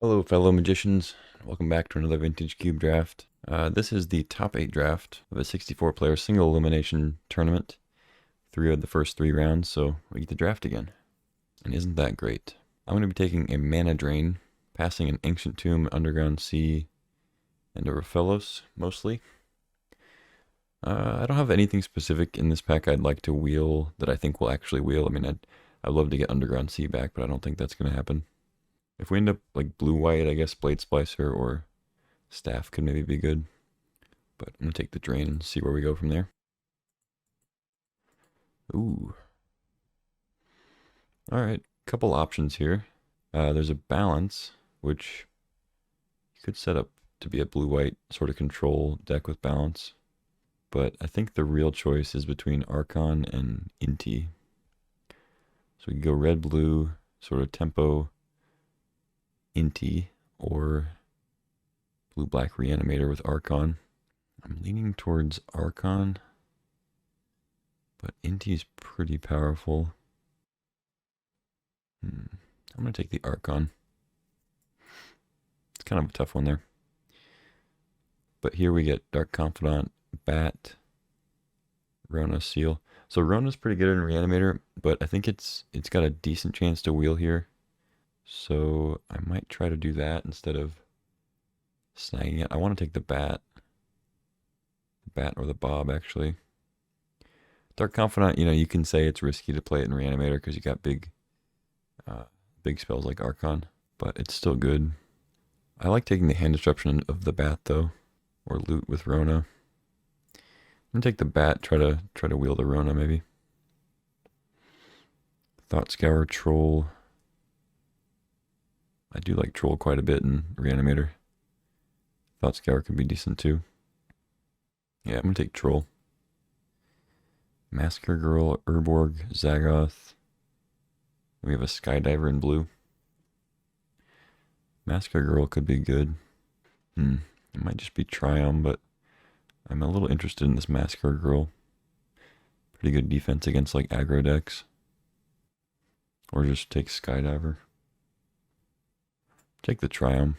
Hello, fellow magicians. Welcome back to another Vintage CUBE Draft. This is the top 8 draft of a 64-player single elimination tournament. 3 of the first 3 rounds, so we get to draft again. And isn't that great? I'm going to be taking a Mana Drain, passing an Ancient Tomb, Underground Sea, and a Raphelos, mostly. I don't have anything specific in this pack I'd like to wheel that I think will actually wheel. I mean, I'd love to get Underground Sea back, but I don't think that's going to happen. If we end up like blue-white, I guess Blade Splicer or Staff could maybe be good. But I'm going to take the Drain and see where we go from there. Ooh. Alright, couple options here. There's a Balance, which you could set up to be a blue-white sort of control deck with Balance. But I think the real choice is between Archon and Inti. So we can go red-blue, sort of tempo Inti, or blue-black Reanimator with Archon. I'm leaning towards Archon, but Inti's pretty powerful. I'm going to take the Archon. It's kind of a tough one there. But here we get Dark Confidant, Bat, Rona, Seal. So Rona's pretty good in Reanimator, but I think it's got a decent chance to wheel here. So I might try to do that instead of snagging it. I want to take the Bat. The Bat or the Bob, actually. Dark Confidant, you can say it's risky to play it in Reanimator because you got big spells like Archon, but it's still good. I like taking the hand disruption of the Bat though, or loot with Rona. I'm gonna take the Bat, try to wheel the Rona maybe. Thought Scour, Troll. I do like Troll quite a bit in Reanimator. Thought Scour could be decent too. Yeah, I'm gonna take Troll. Massacre Girl, Urborg, Zagoth. We have a Skydiver in blue. Massacre Girl could be good. It might just be Triumph, but I'm a little interested in this Massacre Girl. Pretty good defense against like aggro decks. Or just take Skydiver. Take the Triumph.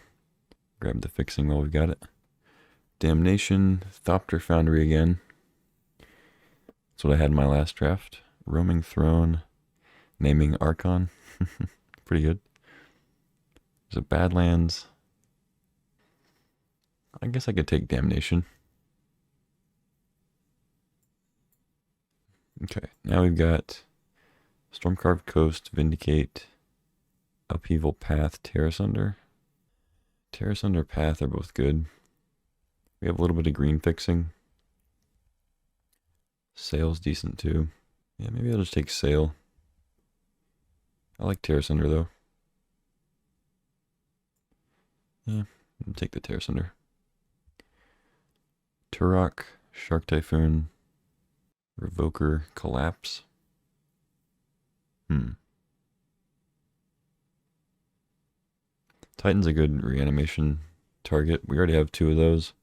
Grab the fixing while we've got it. Damnation, Thopter Foundry again. That's what I had in my last draft. Roaming Throne, Naming Archon. Pretty good. There's a Badlands. I guess I could take Damnation. Okay, now we've got Stormcarved Coast, Vindicate, Upheaval Path, Terrace Under. Terrace Under, Path are both good. We have a little bit of green fixing. Sail's decent too. Yeah, maybe I'll just take Sail. I like Terrace Under though. Yeah, I'll take the Terrace Under. Turok, Shark Typhoon, Revoker, Collapse. Titan's a good reanimation target. We already have 2 of those.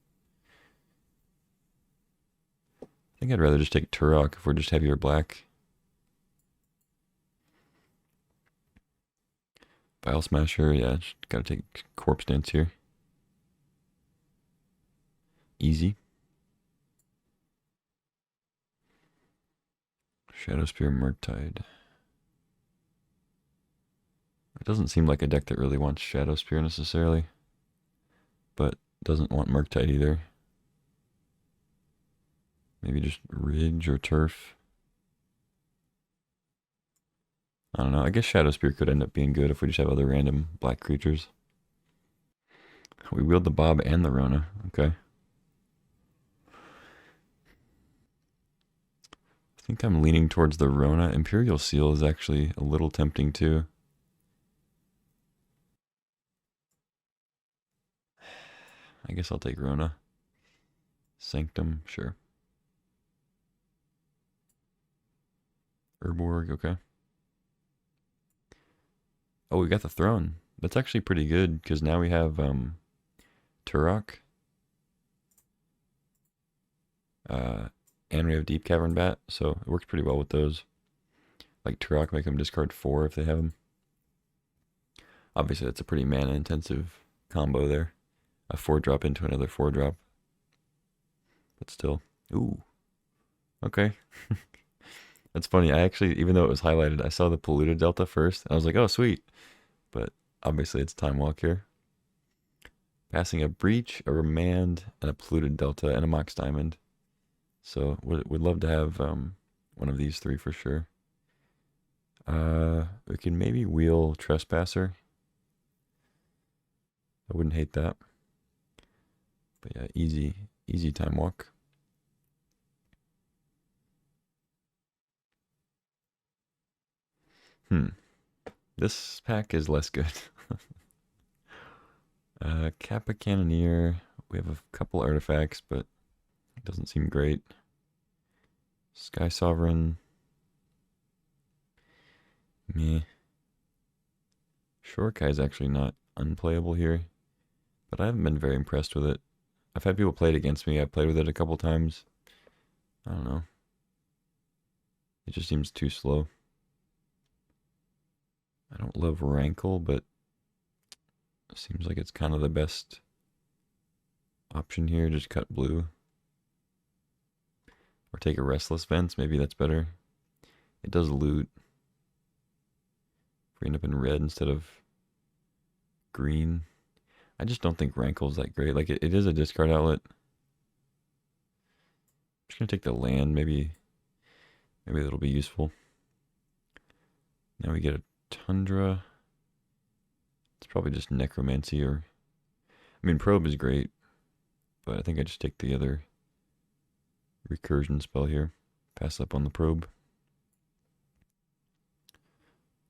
I think I'd rather just take Turok if we're just heavier black. Bile Smasher, yeah, just gotta take Corpse Dance here. Easy. Shadow Spear, Murktide. It doesn't seem like a deck that really wants Shadow Spear necessarily, but doesn't want Murktide either. Maybe just Ridge or Turf. I don't know. I guess Shadow Spear could end up being good if we just have other random black creatures. We wield the Bob and the Rona. Okay. I think I'm leaning towards the Rona. Imperial Seal is actually a little tempting too. I guess I'll take Rona. Sanctum, sure. Urborg, okay. Oh, we got the Throne. That's actually pretty good, because now we have Turok. And we have Deep Cavern Bat, so it works pretty well with those. Like Turok, make them discard 4 if they have them. Obviously, that's a pretty mana-intensive combo there. A 4-drop into another 4-drop. But still. Ooh. Okay. That's funny. I actually, even though it was highlighted, I saw the polluted delta first. And I was like, oh, sweet. But obviously, it's time walk here. Passing a breach, a remand, and a polluted delta, and a mox diamond. So would love to have one of these three for sure. We can maybe wheel trespasser. I wouldn't hate that. But yeah, easy time walk. This pack is less good. Kappa Cannoneer. We have a couple artifacts, but it doesn't seem great. Sky Sovereign. Meh. Shorekai is actually not unplayable here, but I haven't been very impressed with it. I've had people play it against me. I've played with it a couple times. I don't know. It just seems too slow. I don't love Rankle, but it seems like it's kind of the best option here. Just cut blue. Or take a Restless Vents. Maybe that's better. It does loot. If we end up in red instead of green. I just don't think Rankle's that great. Like, it is a discard outlet. I'm just going to take the land. Maybe that'll be useful. Now we get a Tundra. It's probably just Necromancy or... I mean, Probe is great, but I think I just take the other recursion spell here. Pass up on the Probe.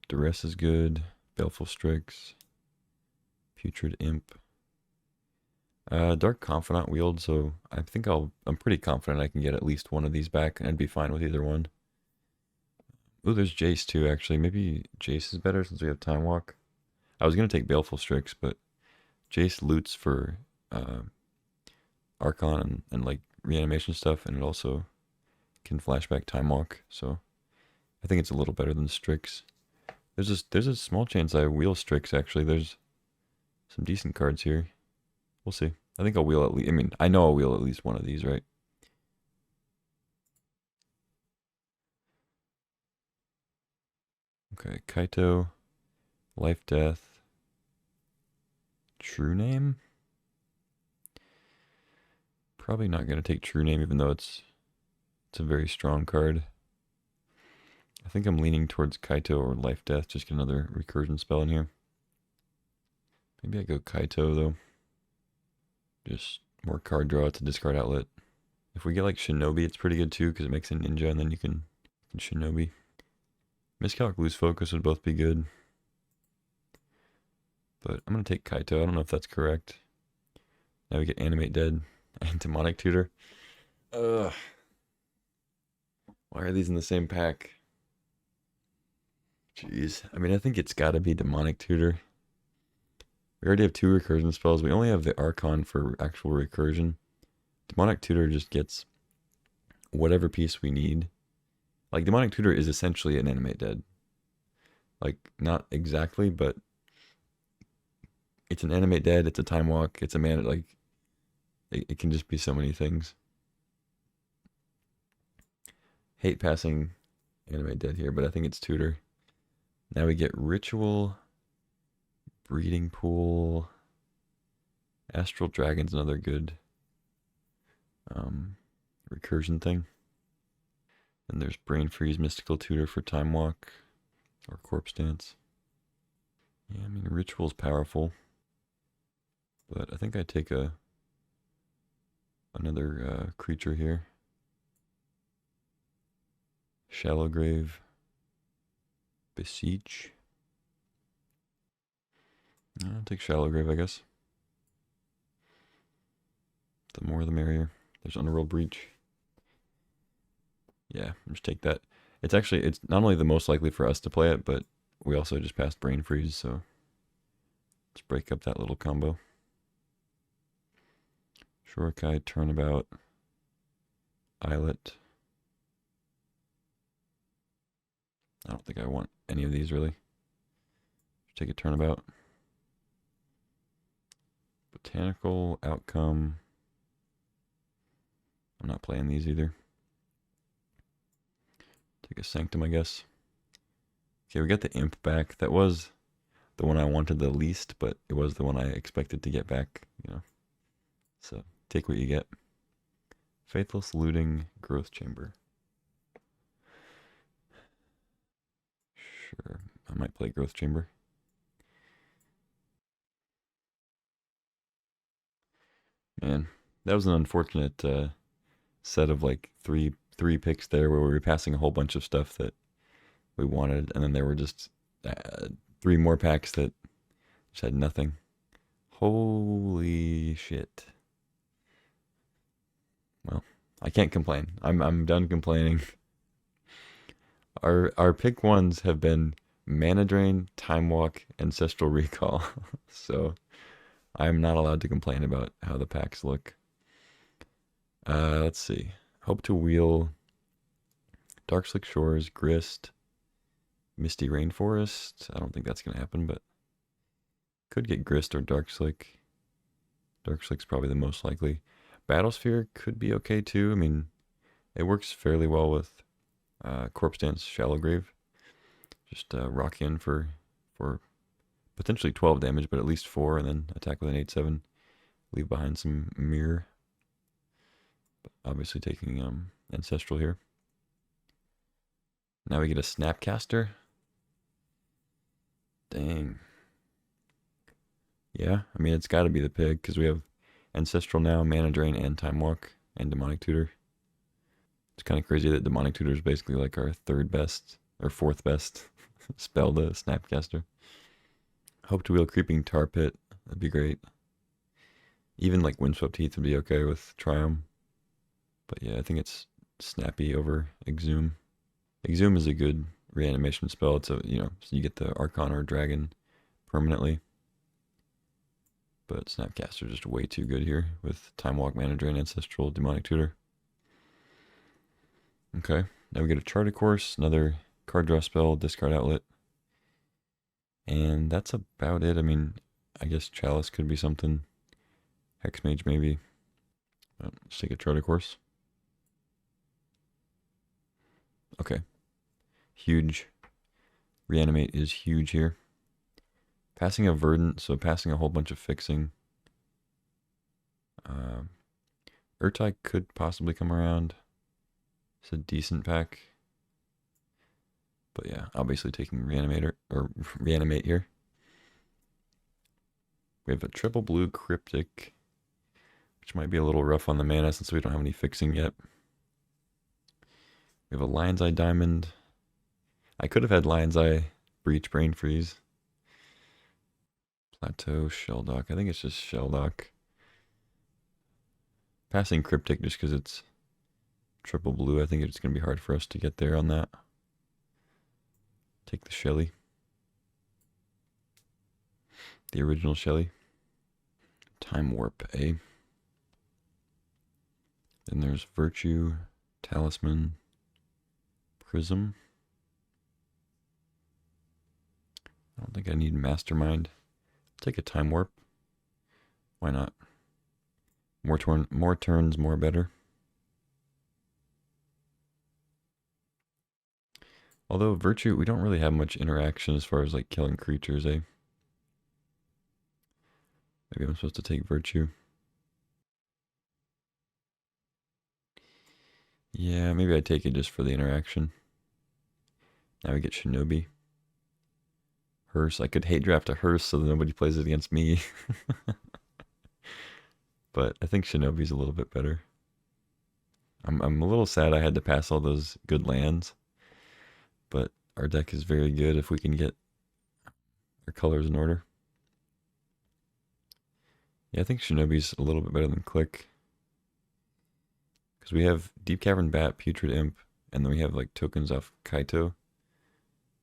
Duress is good. Baleful Strix. Putrid Imp. Dark Confidant wield, so I think I'm pretty confident I can get at least one of these back, and I'd be fine with either one. Ooh, there's Jace too, actually. Maybe Jace is better since we have Time Walk. I was going to take Baleful Strix, but Jace loots for Archon and like reanimation stuff, and it also can flashback Time Walk, so I think it's a little better than Strix. There's a small chance I wheel Strix, actually. There's some decent cards here. We'll see. I think I'll wheel at least, I mean, I know I'll wheel at least one of these, right? Okay, Kaito, Life Death, True Name. Probably not going to take True Name, even though it's a very strong card. I think I'm leaning towards Kaito or Life Death. Just get another recursion spell in here. Maybe I go Kaito, though. Just more card draw. It's a discard outlet. If we get like Shinobi, it's pretty good too, because it makes a ninja, and then you can Shinobi. Miscalc, Loose Focus would both be good. But I'm going to take Kaito. I don't know if that's correct. Now we get Animate Dead and Demonic Tutor. Ugh. Why are these in the same pack? Jeez. I mean, I think it's got to be Demonic Tutor. We already have 2 recursion spells. We only have the Archon for actual recursion. Demonic Tutor just gets whatever piece we need. Like, Demonic Tutor is essentially an Animate Dead. Like, not exactly, but it's an Animate Dead, it's a Time Walk, it's a mana, like, it can just be so many things. Hate passing Animate Dead here, but I think it's Tutor. Now we get Ritual, Breeding Pool, Astral Dragon's another good recursion thing. Then there's Brain Freeze, Mystical Tutor for Time Walk, or Corpse Dance. Yeah, I mean, Ritual's powerful, but I think I take another creature here. Shallow Grave, Beseech. I'll take Shallow Grave, I guess. The more the merrier. There's Underworld Breach. Yeah, just take that. It's not only the most likely for us to play it, but we also just passed Brain Freeze, so let's break up that little combo. Shorekai, Turnabout, Islet. I don't think I want any of these, really. Just take a Turnabout. Mechanical Outcome. I'm not playing these either. Take a Sanctum, I guess. Okay, we got the Imp back. That was the one I wanted the least, but it was the one I expected to get back, you know. So, take what you get. Faithless Looting, Growth Chamber. Sure, I might play Growth Chamber. Man, that was an unfortunate set of like three picks there where we were passing a whole bunch of stuff that we wanted, and then there were just 3 more packs that just had nothing. Holy shit. Well, I can't complain. I'm done complaining. Our pick ones have been Mana Drain, Time Walk, Ancestral Recall. So I'm not allowed to complain about how the packs look. Let's see. Hope to Wheel, Dark Slick Shores, Grist, Misty Rainforest. I don't think that's going to happen, but could get Grist or Dark Slick. Dark Slick's probably the most likely. Battlesphere could be okay too. I mean, it works fairly well with Corpse Dance, Shallow Grave. Just rock in for potentially 12 damage, but at least 4, and then attack with an 8/7. Leave behind some Mirror. But obviously taking Ancestral here. Now we get a Snapcaster. Dang. Yeah, I mean, it's got to be the pig, because we have Ancestral now, Mana Drain, and Time Walk, and Demonic Tutor. It's kind of crazy that Demonic Tutor is basically like our 3rd best, or 4th best spell, the Snapcaster. Hope to Wheel Creeping Tar Pit. That'd be great. Even like Windswept Heath would be okay with Triumph. But yeah, I think it's Snappy over Exhume. Exhume is a good reanimation spell. It's a, you know, so you get the Archon or Dragon permanently. But Snapcaster is just way too good here with Time Walk, Mana Drain, Ancestral, Demonic Tutor. Okay, now we get a Charted Course, another card draw spell, discard outlet. And that's about it. I mean, I guess Chalice could be something. Hexmage maybe. Let's take a Charted Course. Okay. Huge. Reanimate is huge here. Passing a Verdant, so passing a whole bunch of fixing. Urtai could possibly come around. It's a decent pack. But yeah, obviously taking Reanimator, or Reanimate here. We have a triple blue Cryptic, which might be a little rough on the mana since we don't have any fixing yet. We have a Lion's Eye Diamond. I could have had Lion's Eye, Breach, Brain Freeze. Plateau, Shelldock. I think it's just Shelldock. Passing Cryptic just because it's triple blue. I think it's going to be hard for us to get there on that. Take the Shelly. The original Shelly. Time Warp, eh? Then there's Virtue, Talisman, Prism. I don't think I need Mastermind. Take a Time Warp. Why not? More turns, more better. Although Virtue, we don't really have much interaction as far as like killing creatures, eh? Maybe I'm supposed to take Virtue. Yeah, maybe I take it just for the interaction. Now we get Shinobi. Hearse. I could hate draft a Hearse so that nobody plays it against me. But I think Shinobi's a little bit better. I'm a little sad I had to pass all those good lands. But our deck is very good if we can get our colors in order. Yeah, I think Shinobi's a little bit better than Click. Because we have Deep Cavern Bat, Putrid Imp, and then we have like tokens off Kaito,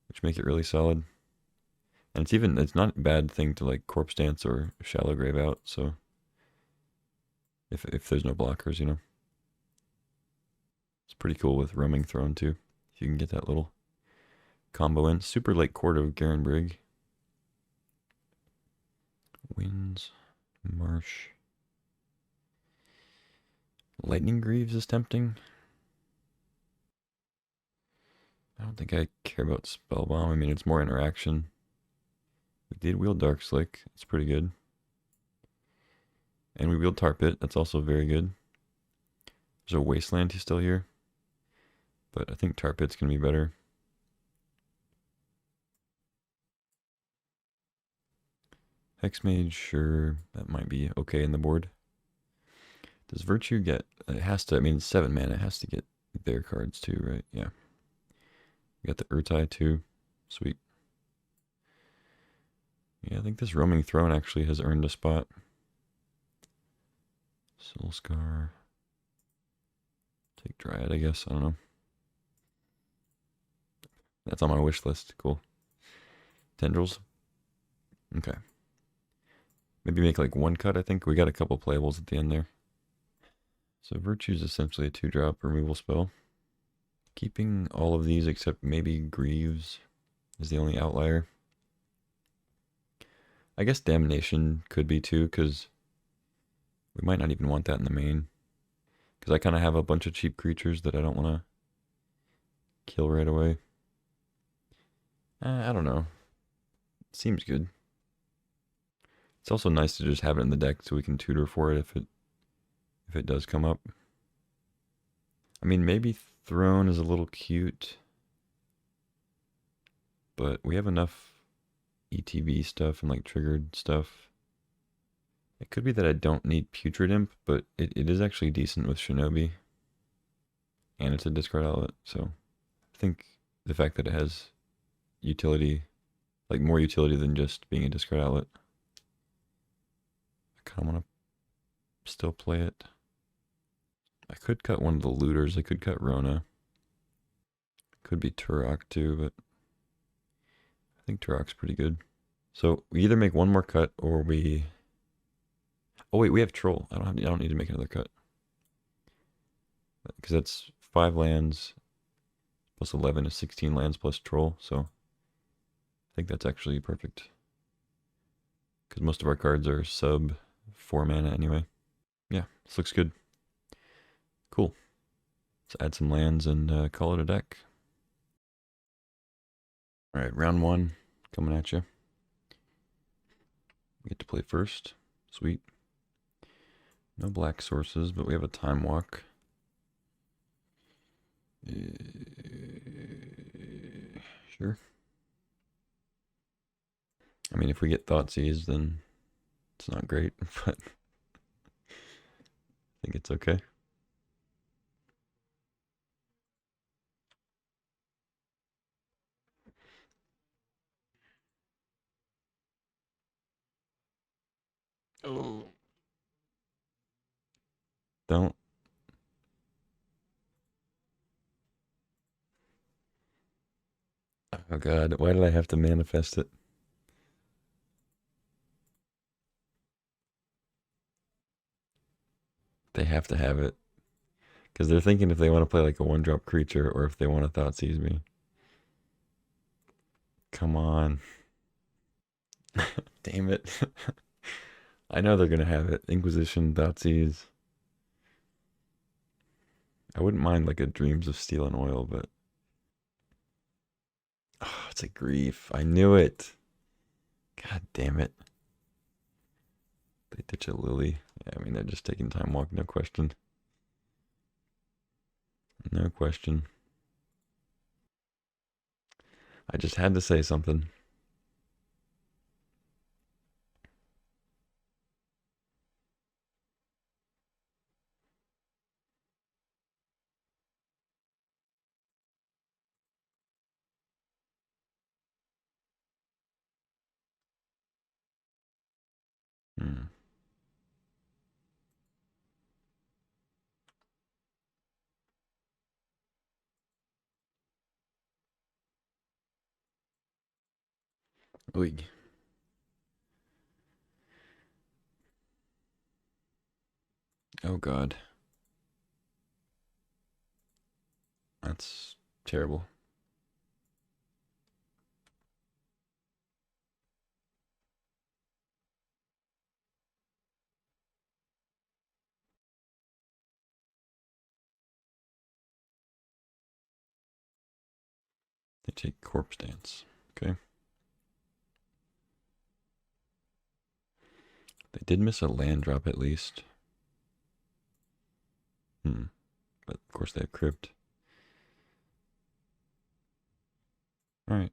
which make it really solid. And it's not a bad thing to like Corpse Dance or Shallow Grave out, so if there's no blockers, you know. It's pretty cool with Roaming Throne too, if you can get that little combo in. Super Late Court of Garen Brigg. Winds, Marsh. Lightning Greaves is tempting. I don't think I care about Spellbomb. I mean, it's more interaction. We did wield Dark Slick. It's pretty good. And we wield Tar Pit. That's also very good. There's a Wasteland he's still here. But I think Tar Pit's going to be better. Hexmage, sure. That might be okay in the board. Does Virtue get... It has to... I mean, 7 mana. It has to get their cards too, right? Yeah. We got the Urtai too. Sweet. Yeah, I think this Roaming Throne actually has earned a spot. Soulscar. Take Dryad, I guess. I don't know. That's on my wish list. Cool. Tendrils. Okay. Maybe make like 1 cut, I think. We got a couple playables at the end there. So Virtue is essentially a 2-drop removal spell. Keeping all of these except maybe Greaves is the only outlier. I guess Damnation could be too, because we might not even want that in the main. Because I kind of have a bunch of cheap creatures that I don't want to kill right away. I don't know. Seems good. It's also nice to just have it in the deck so we can tutor for it if it does come up. I mean, maybe Throne is a little cute, but we have enough ETB stuff and like triggered stuff. It could be that I don't need Putrid Imp, but it is actually decent with Shinobi. And it's a discard outlet, so I think the fact that it has utility, like more utility than just being a discard outlet, I kind of want to still play it. I could cut one of the looters. I could cut Rona. Could be Turok too, but I think Turok's pretty good. So we either make one more cut or we... Oh wait, we have Troll. I don't need to make another cut. Because that's 5 lands plus 11 is 16 lands plus Troll, so I think that's actually perfect. Because most of our cards are sub 4 mana anyway. Yeah, this looks good. Cool. Let's add some lands and call it a deck. Alright, round 1 coming at you. We get to play first. Sweet. No black sources, but we have a Time Walk. Sure. I mean, if we get Thoughtseize, then it's not great, but I think it's okay. Oh. Don't. Oh god, why did I have to manifest it? They have to have it. Because they're thinking if they want to play like a 1-drop creature or if they want to Thoughtseize me. Come on. Damn it. I know they're going to have it. Inquisition, Thoughtseize. I wouldn't mind like a Dreams of Steel and Oil, but... Oh, it's a grief. I knew it. God damn it. They ditch a Lily. Yeah, I mean, they're just taking Time Walk, no question. No question. I just had to say something. Hmm. Oig. Oh god. That's terrible. They take Corpse Dance. Okay. They did miss a land drop at least. But of course they have Crypt. Alright.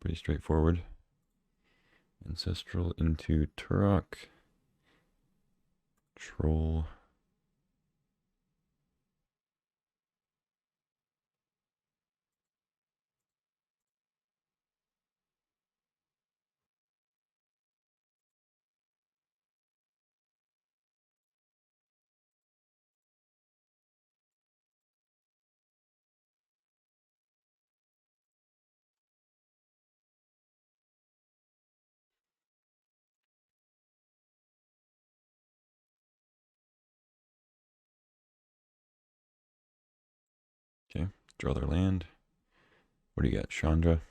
Pretty straightforward. Ancestral into Turok. Troll. Okay, draw their land. What do you got, Chandra?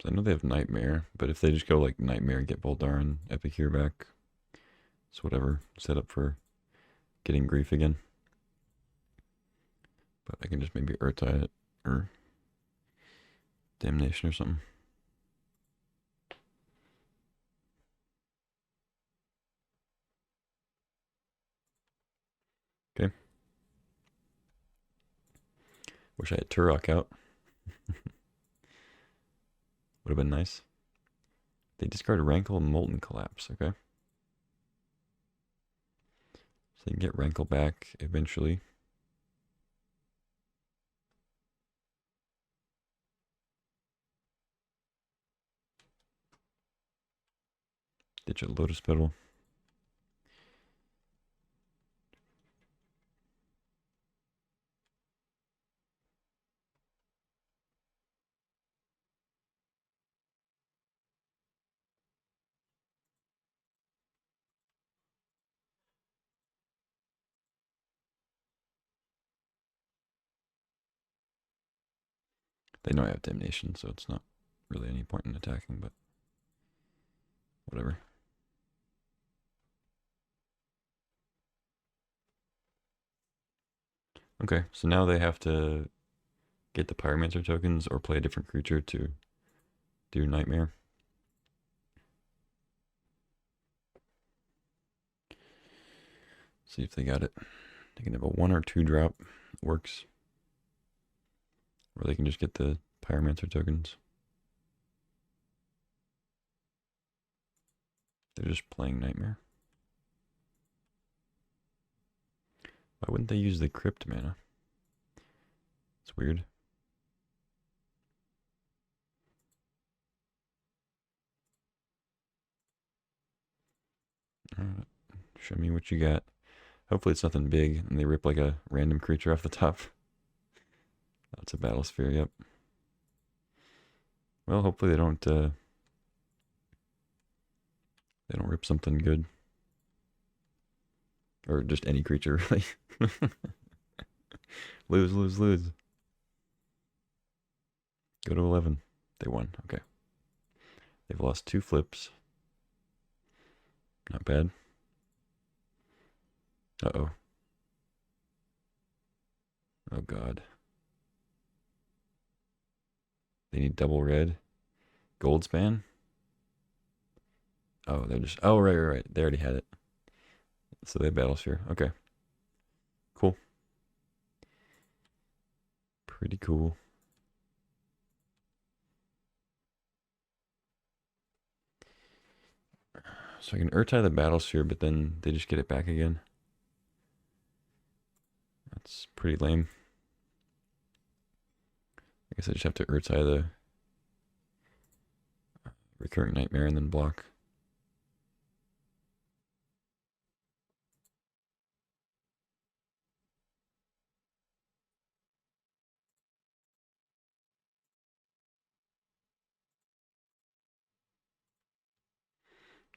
So I know they have Nightmare, but if they just go like Nightmare and get Voldar and Epicure back, it's whatever. Set up for getting Grief again. But I can just maybe Urtai it or Damnation or something. Okay. Wish I had Turok out. Would have been nice. They discard Rankle and Molten Collapse, okay? So they can get Rankle back eventually. Ditch a Lotus Petal. They know I have Damnation, so it's not really any point in attacking, but whatever. Okay, so now they have to get the Pyromancer tokens or play a different creature to do Nightmare. See if they got it. They can have a 1 or 2 drop. Works. Or they can just get the Pyromancer tokens. They're just playing Nightmare. Why wouldn't they use the Crypt mana? It's weird. Alright. Show me what you got. Hopefully it's nothing big and they rip like a random creature off the top. That's a Battle Sphere, yep. Well, hopefully they don't rip something good. Or just any creature, really. Lose, lose, lose. Go to 11. They won. Okay. They've lost 2 flips. Not bad. Uh-oh. Oh, God. They need double red. Gold span? Oh, they're just... Oh, right. They already had it. So they have Battle Sphere. Okay. Cool. Pretty cool. So I can Urtai the Battle Sphere, but then they just get it back again. That's pretty lame. I guess I just have to Urtai the Recurring Nightmare and then block.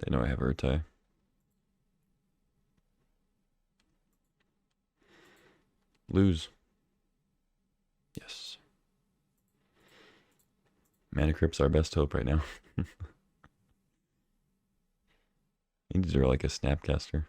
They know I have Urtai. Lose. Yes. Mana Crypt's our best hope right now. These are like a Snapcaster.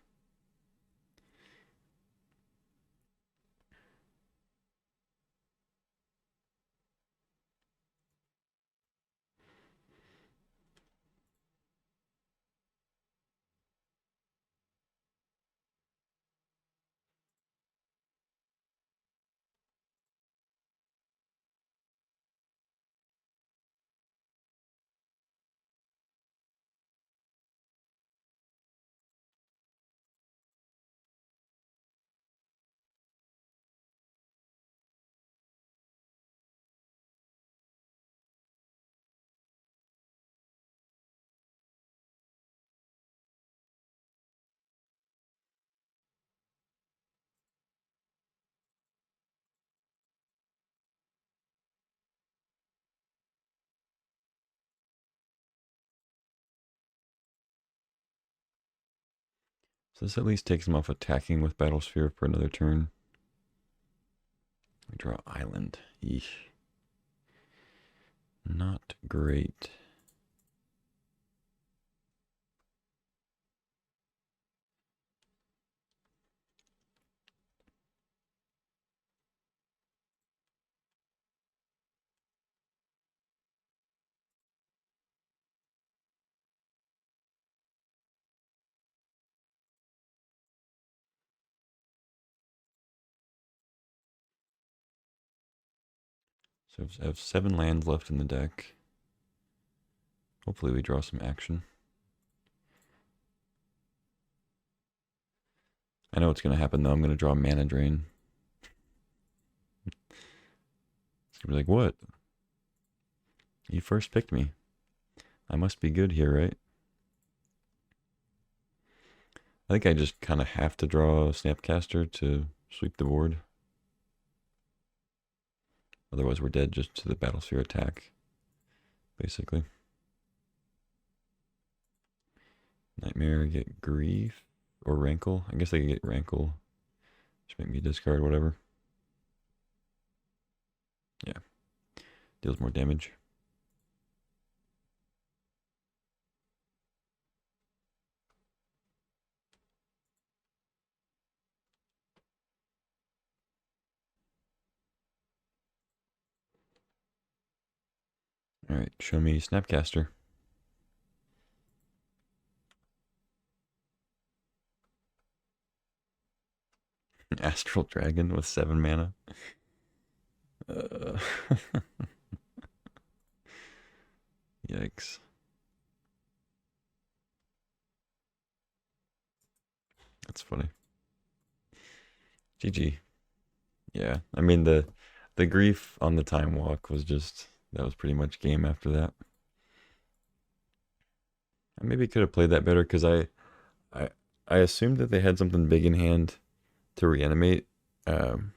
So this at least takes him off attacking with Battle Sphere for another turn. We draw Island. Yeesh. Not great. So I have 7 lands left in the deck. Hopefully we draw some action. I know what's going to happen though. I'm going to draw Mana Drain. It's going to be like, what? You first picked me. I must be good here, right? I think I just kind of have to draw a Snapcaster to sweep the board. Otherwise we're dead just to the Battle Sphere attack, basically. Nightmare, get Grief, or Rankle. I guess I could get Rankle. Just make me discard whatever. Yeah. Deals more damage. Alright, show me Snapcaster. Astral Dragon with 7 mana. Yikes. That's funny. GG. Yeah, I mean the grief on the time walk was just, that was pretty much game after that. I maybe could have played that better because I I assumed that they had something big in hand to reanimate. Um,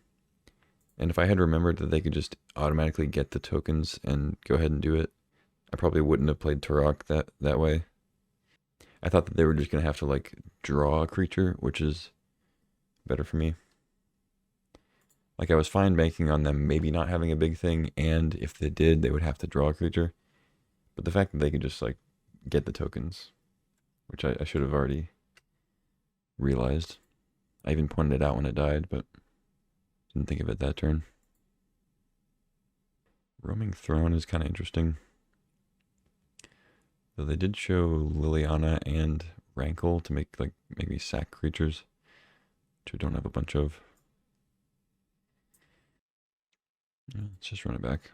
and if I had remembered that they could just automatically get the tokens and go ahead and do it, I probably wouldn't have played Turok that way. I thought that they were just gonna have to like draw a creature, which is better for me. Like I was fine banking on them maybe not having a big thing, and if they did, they would have to draw a creature. But the fact that they could just like get the tokens, which I should have already realized. I even pointed it out when it died, but didn't think of it that turn. Roaming Throne is kind of interesting. Though they did show Liliana and Rankle to make me sack creatures, which we don't have a bunch of. Yeah, let's just run it back.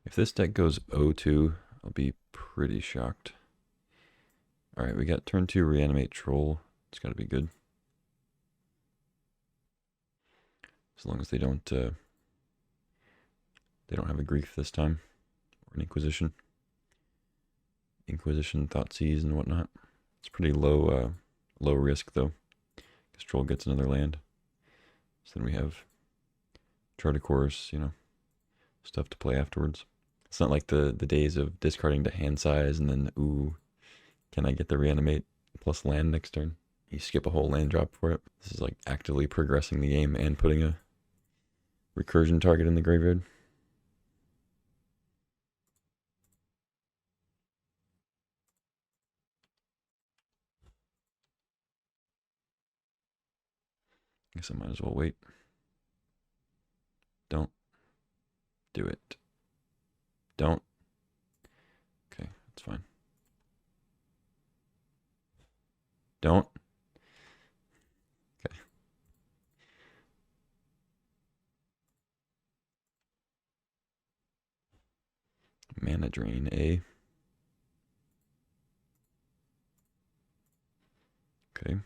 If this deck goes 0-2, I'll be pretty shocked. Alright, we got turn 2 Reanimate Troll. It's gotta be good. As long as they don't have a Grief this time. Or an Inquisition. Inquisition, Thoughtseize, and whatnot. It's pretty low risk though. Because Troll gets another land. So then we have Chart a Course, stuff to play afterwards. It's not like the days of discarding to hand size and then, ooh, can I get the reanimate plus land next turn? You skip a whole land drop for it. This is like actively progressing the game and putting a recursion target in the graveyard. Guess I might as well wait. Don't do it. Don't. Okay, that's fine. Don't. Okay. Mana drain, A. Okay.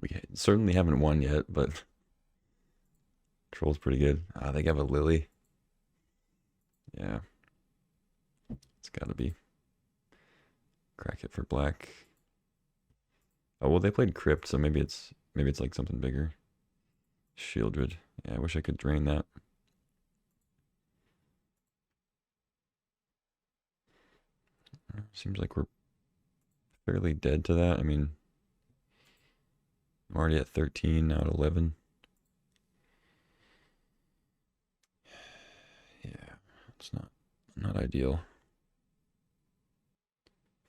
We certainly haven't won yet, but Troll's pretty good. Ah, they have a Lily. Yeah. It's gotta be. Crack it for black. Oh well, they played Crypt, so maybe it's like something bigger. Shieldred. Yeah, I wish I could drain that. Seems like we're fairly dead to that. I mean, I'm already at 13, now at 11. Yeah, it's not ideal.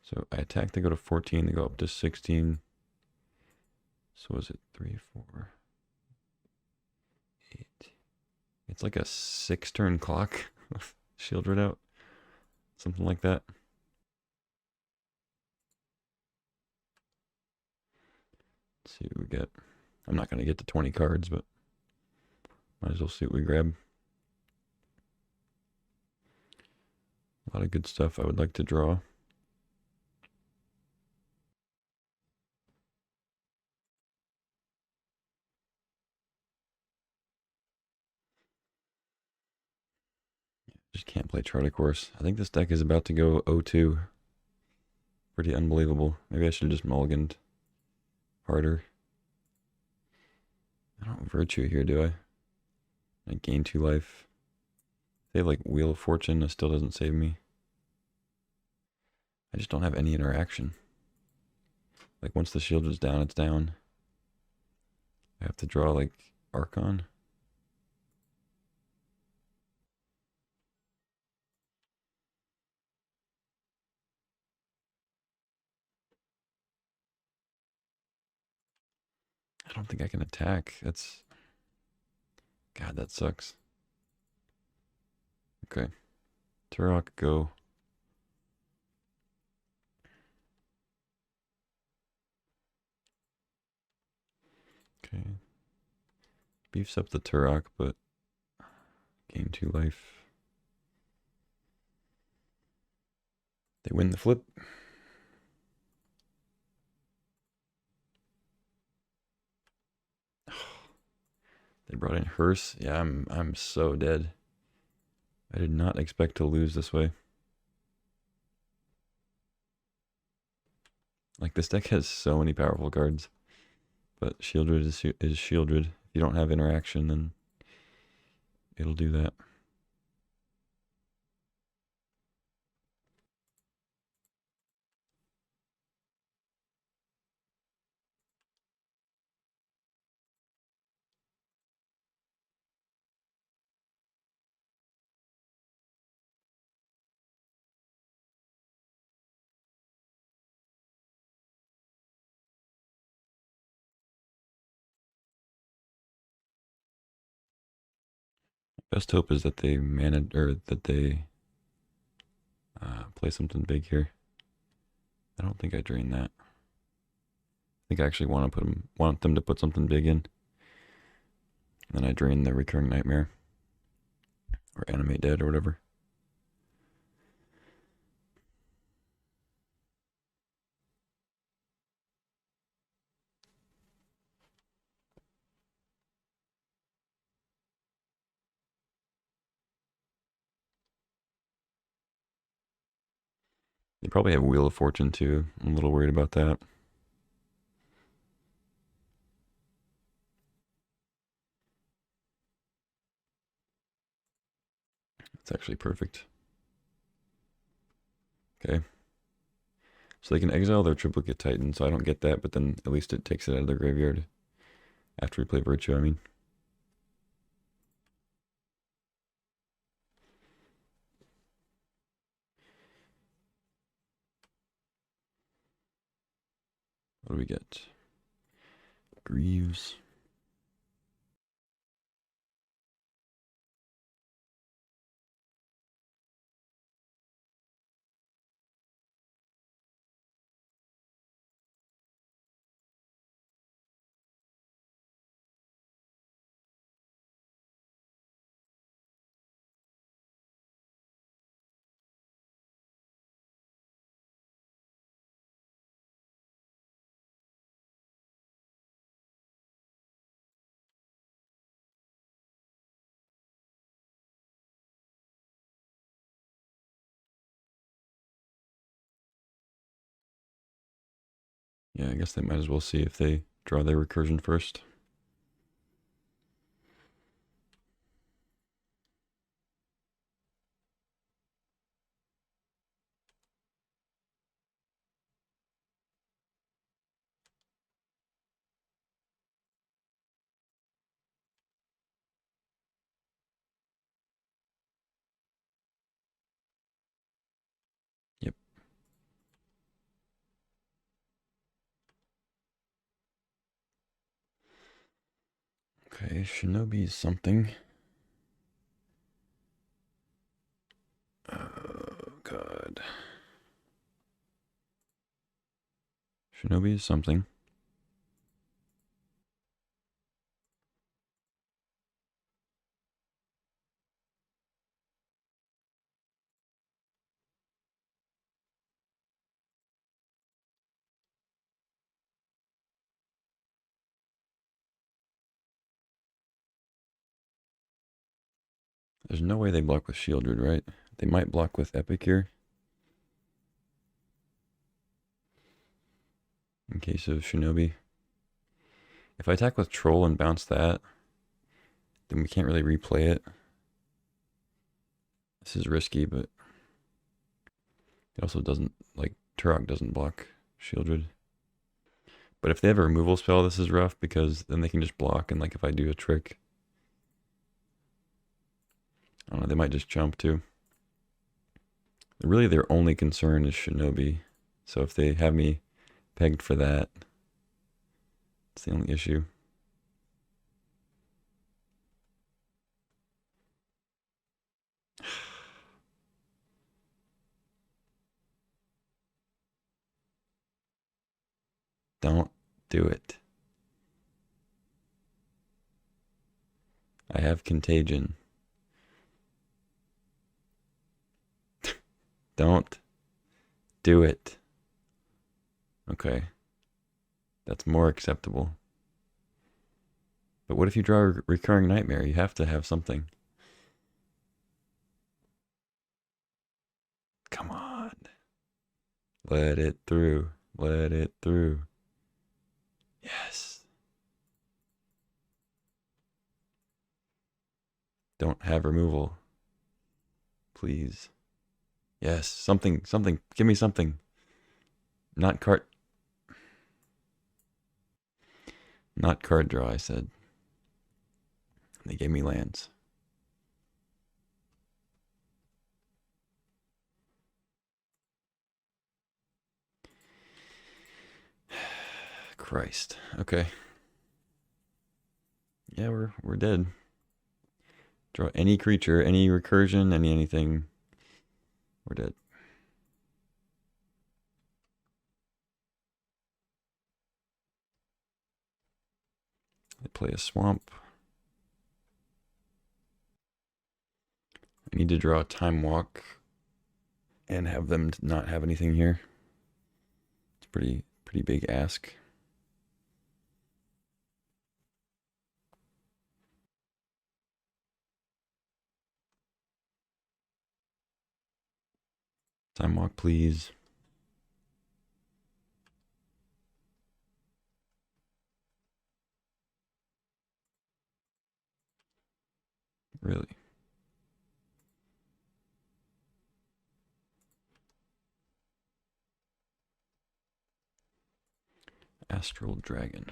So I attack, they go to 14, they go up to 16. So is it 3, 4, 8? It's like a 6-turn clock. Shieldred out. Something like that. Let's see what we get. I'm not going to get to 20 cards, but might as well see what we grab. A lot of good stuff I would like to draw. Just can't play Charlie Course. I think this deck is about to go 0-2. Pretty unbelievable. Maybe I should have just mulliganed harder. I don't Virtue here, do I? I gain 2 life. They have like Wheel of Fortune, it still doesn't save me. I just don't have any interaction. Like once the shield is down, it's down. I have to draw like Archon. I don't think I can attack. That's... God, that sucks. Okay. Turok, go. Okay. Beefs up the Turok, but gain 2 life. They win the flip. They brought in Hearse. Yeah, I'm so dead. I did not expect to lose this way. Like this deck has so many powerful cards, but Shieldred is Shieldred. If you don't have interaction, then it'll do that. Best hope is that they manage or that they play something big here. I don't think I drain that. I think I actually want them to put something big in. And then I drain the Recurring Nightmare or Animate Dead or whatever. They probably have Wheel of Fortune too. I'm a little worried about that. It's actually perfect. Okay. So they can exile their Triplicate Titan, so I don't get that, but then at least it takes it out of their graveyard. After we play Virtue, I mean. What do we get? Greaves. Yeah, I guess they might as well see if they draw their recursion first. Yep. Okay, Shinobi is something. Oh, God. Shinobi is something. There's no way they block with Shieldred, right? They might block with Epic here. In case of Shinobi. If I attack with Troll and bounce that, then we can't really replay it. This is risky, but it also doesn't, like, Turok doesn't block Shieldred. But if they have a removal spell, this is rough, because then they can just block, and, like, if I do a trick, I don't know, they might just jump too. Really, their only concern is Shinobi. So if they have me pegged for that, it's the only issue. Don't do it. I have contagion. Don't do it. Okay. That's more acceptable. But what if you draw a recurring nightmare? You have to have something. Come on. Let it through. Let it through. Yes. Don't have removal. Please. Yes. Something. Something. Give me something. Not card. Not card draw, I said. They gave me lands. Christ. Okay. Yeah, we're dead. Draw any creature, any recursion, anything. We're dead. They play a swamp. I need to draw a time walk and have them not have anything here. It's pretty big ask. Time walk, please. Really? Astral Dragon.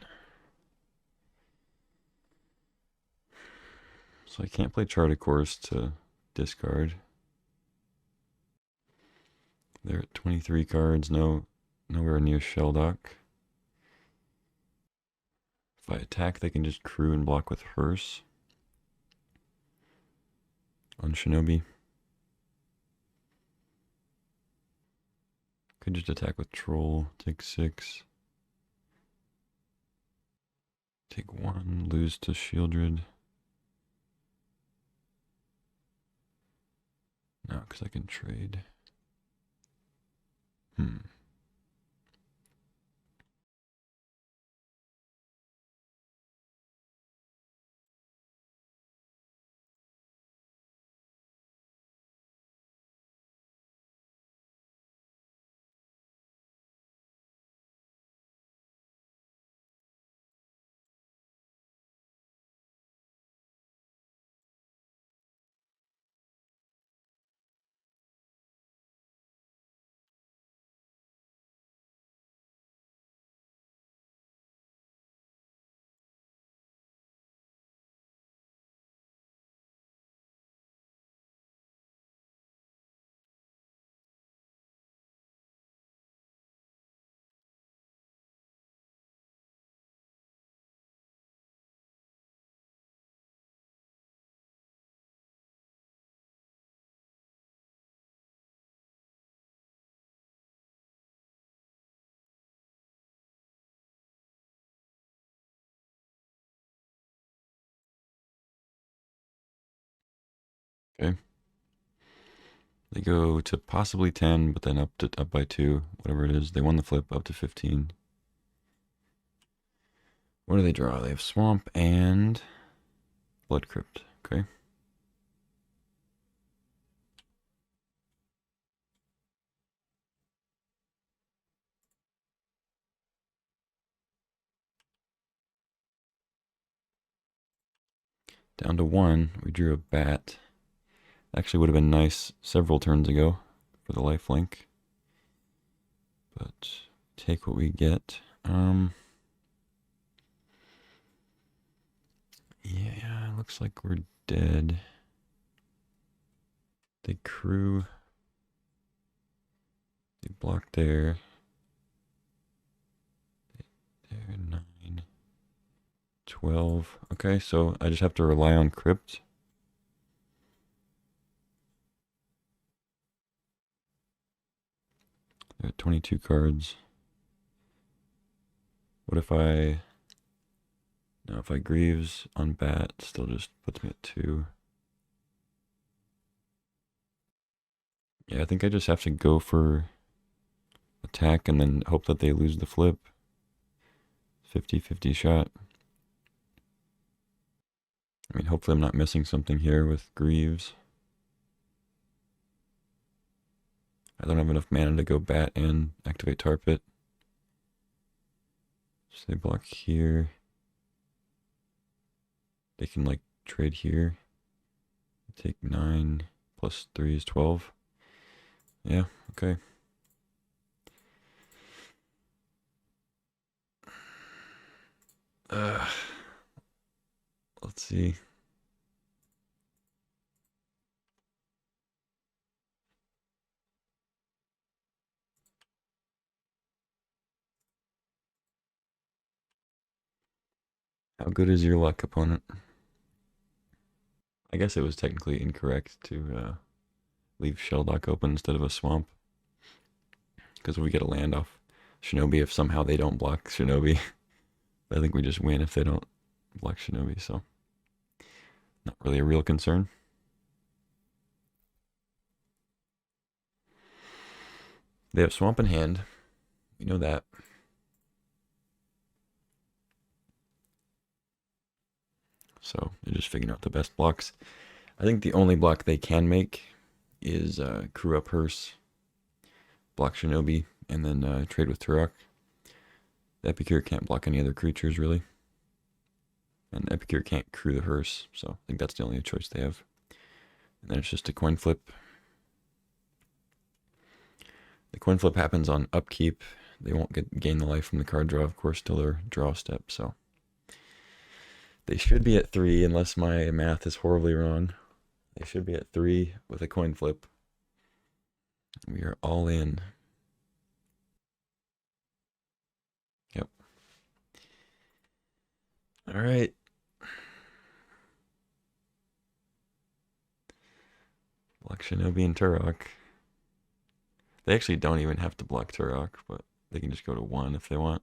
So I can't play Charted Course to discard. They're at 23 cards, nowhere near Shelldock. If I attack, they can just crew and block with Hearse on Shinobi. Could just attack with Troll, take 6. Take 1, lose to Shieldred. No, because I can trade. Okay. They go to possibly 10, but then up by 2, whatever it is. They won the flip up to 15. What do they draw? They have Swamp and Blood Crypt. Okay. Down to 1. We drew a bat. Actually would have been nice several turns ago for the lifelink. But take what we get. Yeah, looks like we're dead. They crew. They block there. There, 9. 12. Okay, so I just have to rely on Crypt. There are 22 cards. What if I... No, if I Greaves on Bat, still just puts me at 2. Yeah, I think I just have to go for attack and then hope that they lose the flip. 50-50 shot. I mean, hopefully I'm not missing something here with Greaves. I don't have enough mana to go Bat and activate Tar Pit. So they block here. They can, like, trade here. Take 9 plus 3 is 12. Yeah, okay. Let's see. How good is your luck, opponent? I guess it was technically incorrect to leave Shelldock open instead of a swamp. Because we get a land off Shinobi if somehow they don't block Shinobi. I think we just win if they don't block Shinobi, so not really a real concern. They have Swamp in hand. We know that. So they're just figuring out the best blocks. I think the only block they can make is crew up Hearse, block Shinobi, and then trade with Turok. The Epicure can't block any other creatures, really. And Epicure can't crew the Hearse, so I think that's the only choice they have. And then it's just a coin flip. The coin flip happens on upkeep. They won't gain the life from the card draw, of course, till their draw step, so. They should be at 3, unless my math is horribly wrong. They should be at 3 with a coin flip. We are all in. Yep. All right. Block Shinobi and Turok. They actually don't even have to block Turok, but they can just go to 1 if they want.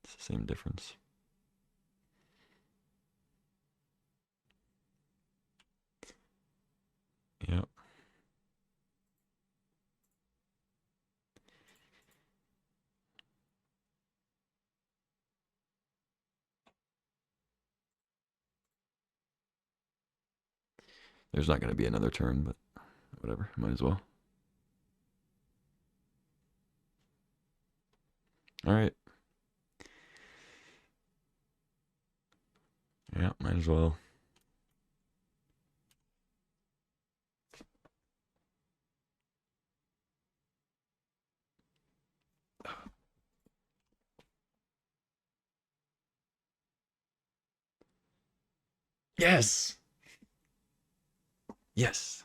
It's the same difference. Yep. There's not going to be another turn, but whatever. Might as well. All right. Yeah, might as well. Yes. Yes.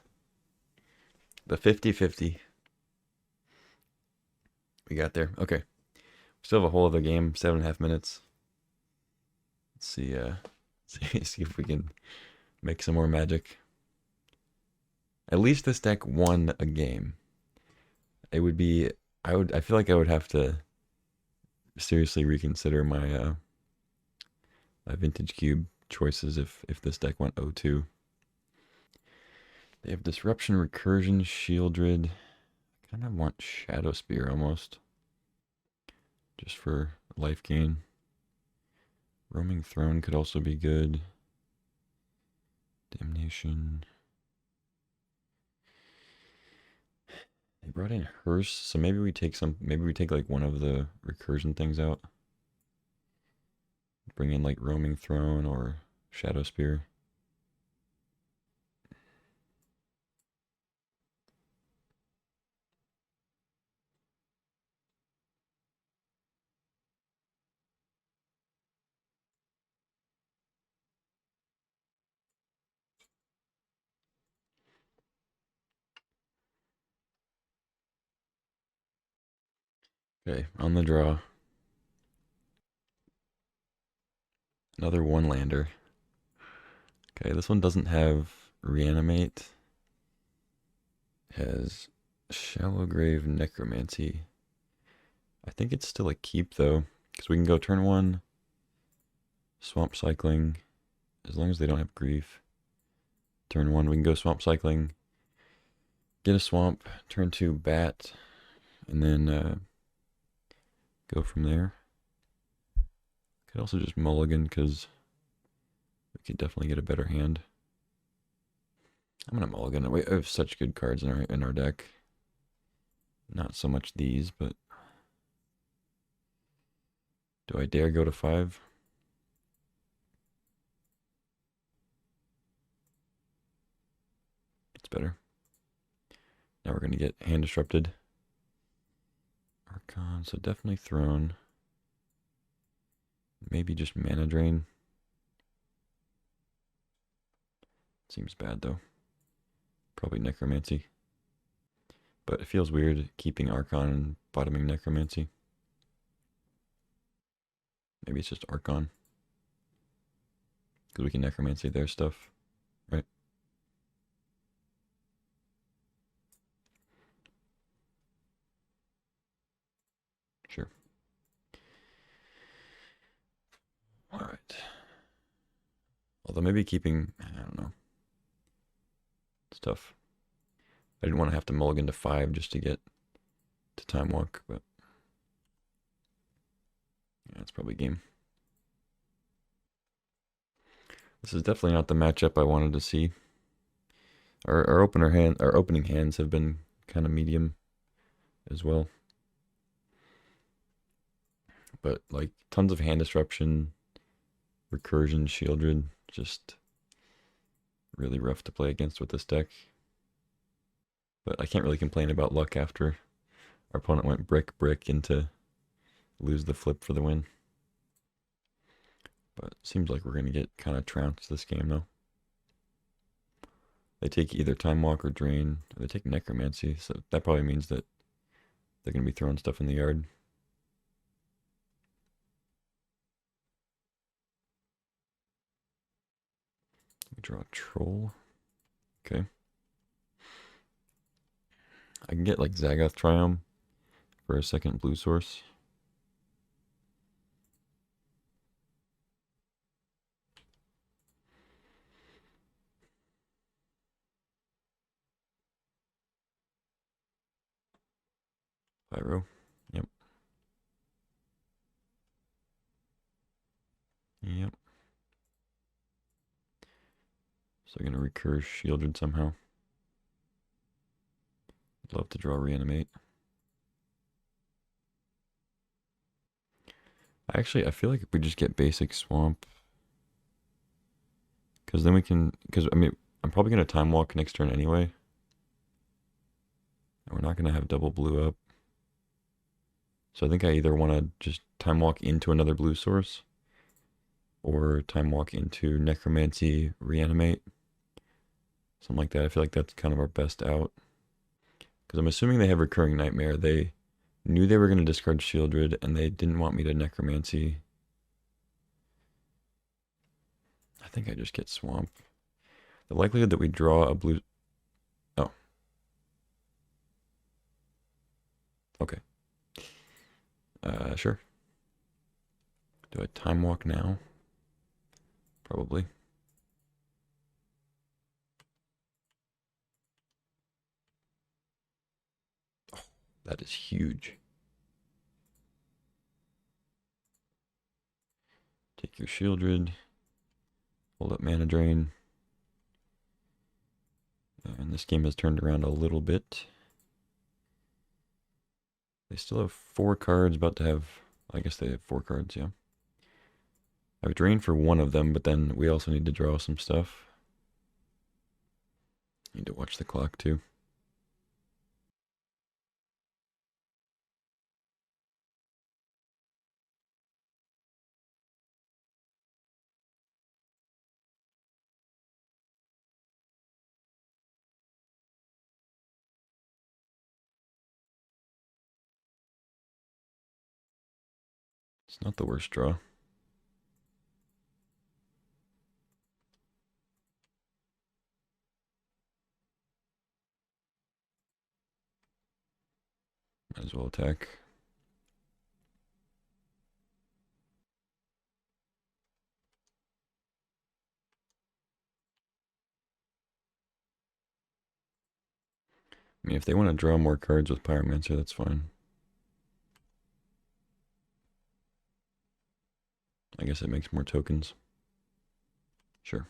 The 50-50. We got there. Okay. Still have a whole other game, 7.5 minutes. Let's see, see if we can make some more magic. At least this deck won a game. It would be, I feel like I would have to seriously reconsider my Vintage Cube choices if this deck went 0-2. They have Disruption, Recursion, Shieldred. I kind of want Shadow Spear almost. Just for life gain. Roaming Throne could also be good. Damnation. They brought in Hearse, so maybe we take like one of the recursion things out. Bring in like Roaming Throne or Shadow Spear. Okay, on the draw. Another one lander. Okay, this one doesn't have Reanimate. It has Shallow Grave Necromancy. I think it's still a keep though, because we can go turn 1, Swamp Cycling, as long as they don't have Grief. Turn 1, we can go Swamp Cycling, get a Swamp, turn 2, Bat, and then go from there. Could also just mulligan because we could definitely get a better hand. I'm gonna mulligan. We have such good cards in our deck. Not so much these, but do I dare go to 5? It's better. Now we're gonna get hand disrupted. Archon, so definitely Throne. Maybe just Mana Drain. Seems bad though. Probably Necromancy. But it feels weird keeping Archon and bottoming Necromancy. Maybe it's just Archon. Because we can Necromancy their stuff, right? Sure. Alright. Although maybe keeping, I don't know. It's tough. I didn't want to have to mulligan to 5 just to get to Time Walk, but yeah, it's probably game. This is definitely not the matchup I wanted to see. Our opening hands have been kind of medium as well. But like tons of hand disruption, recursion, shieldred, just really rough to play against with this deck. But I can't really complain about luck after our opponent went brick into lose the flip for the win. But it seems like we're going to get kind of trounced this game though. They take either Time Walk or Drain. Or they take Necromancy, so that probably means that they're going to be throwing stuff in the yard. draw a troll. Okay. I can get like Zagoth Triumph for a second blue source. Pyro. Yep. Yep. So I'm gonna recurse Shieldred somehow. Love to draw Reanimate. Actually, I feel like if we just get basic Swamp, because then we can, because I mean, I'm probably gonna Time Walk next turn anyway. And we're not gonna have double blue up. So I think I either want to just Time Walk into another blue source, or Time Walk into Necromancy, Reanimate. Something like that. I feel like that's kind of our best out. Because I'm assuming they have Recurring Nightmare. They knew they were going to discard Shieldred, and they didn't want me to Necromancy. I think I just get Swamp. The likelihood that we draw a blue... Oh. Okay. Sure. Do I Time Walk now? Probably. Oh, that is huge. Take your Shieldred. Hold up Mana Drain. And this game has turned around a little bit. They still have 4 cards, about to have... I guess they have 4 cards, yeah. I've drained for one of them, but then we also need to draw some stuff. Need to watch the clock, too. It's not the worst draw. Might as well attack. I mean, if they want to draw more cards with Pyromancer, that's fine. I guess it makes more tokens. Sure.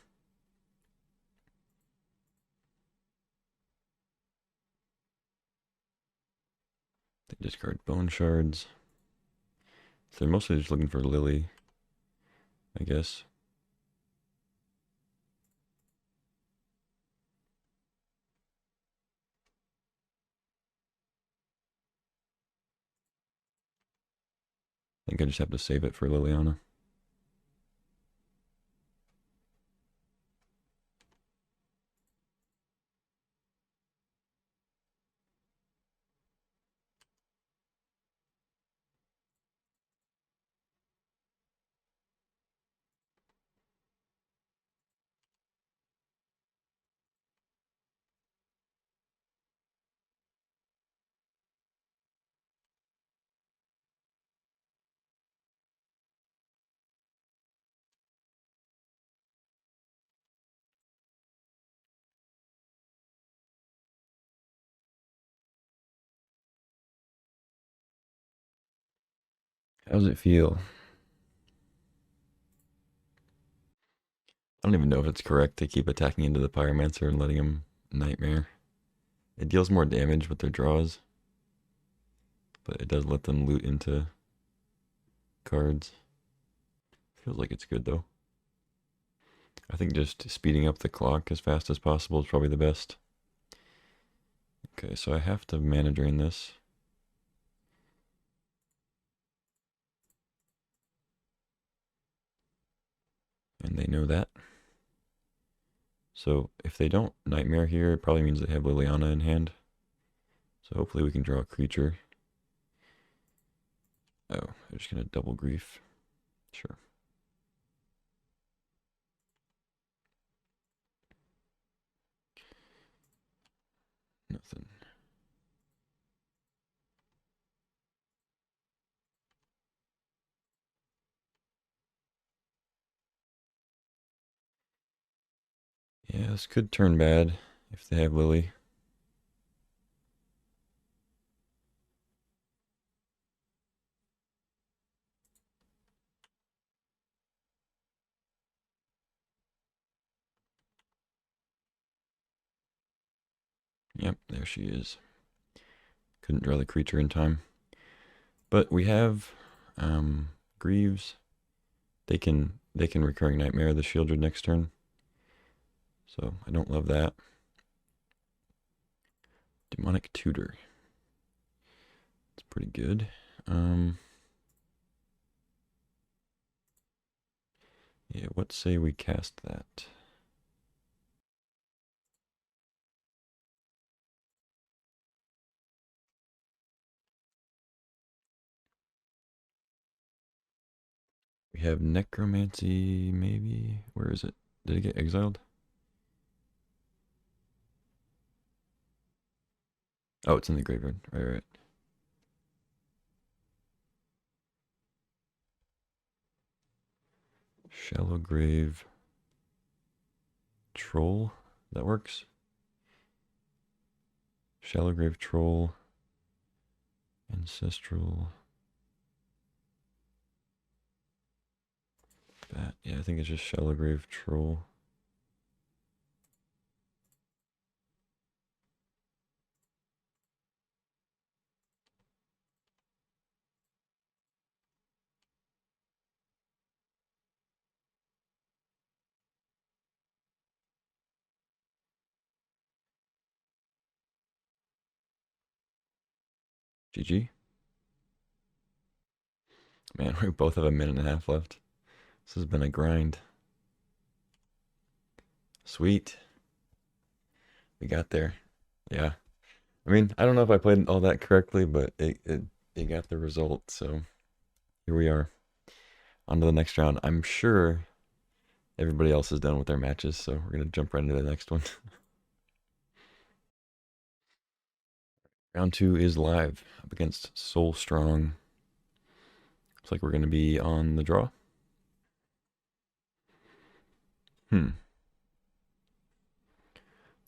They discard Bone Shards. So they're mostly just looking for Lily, I guess. I think I just have to save it for Liliana. How does it feel? I don't even know if it's correct to keep attacking into the Pyromancer and letting him Nightmare. It deals more damage with their draws, but it does let them loot into cards. Feels like it's good though. I think just speeding up the clock as fast as possible is probably the best. Okay, so I have to mana drain this. And they know that. So if they don't Nightmare here, it probably means they have Liliana in hand. So hopefully we can draw a creature. Oh, they're just going to double grief. Sure. Yeah, this could turn bad if they have Lily. Yep, there she is. Couldn't draw the creature in time. But we have Greaves. They can Recurring Nightmare the Shieldred next turn. So I don't love that. Demonic Tutor. It's pretty good. Yeah, what say we cast that? We have Necromancy, maybe. Where is it? Did it get exiled? Oh, it's in the graveyard. Right. Shallow Grave. Troll. That works. Shallow Grave Troll. Ancestral. Bat. Yeah, I think it's just Shallow Grave Troll. GG. Man, we both have a minute and a half left. This has been a grind. Sweet. We got there. Yeah. I mean, I don't know if I played all that correctly, but it got the result. So here we are. On to the next round. I'm sure everybody else is done with their matches, so we're going to jump right into the next one. Round 2 is live up against Soul Strong. Looks like we're going to be on the draw.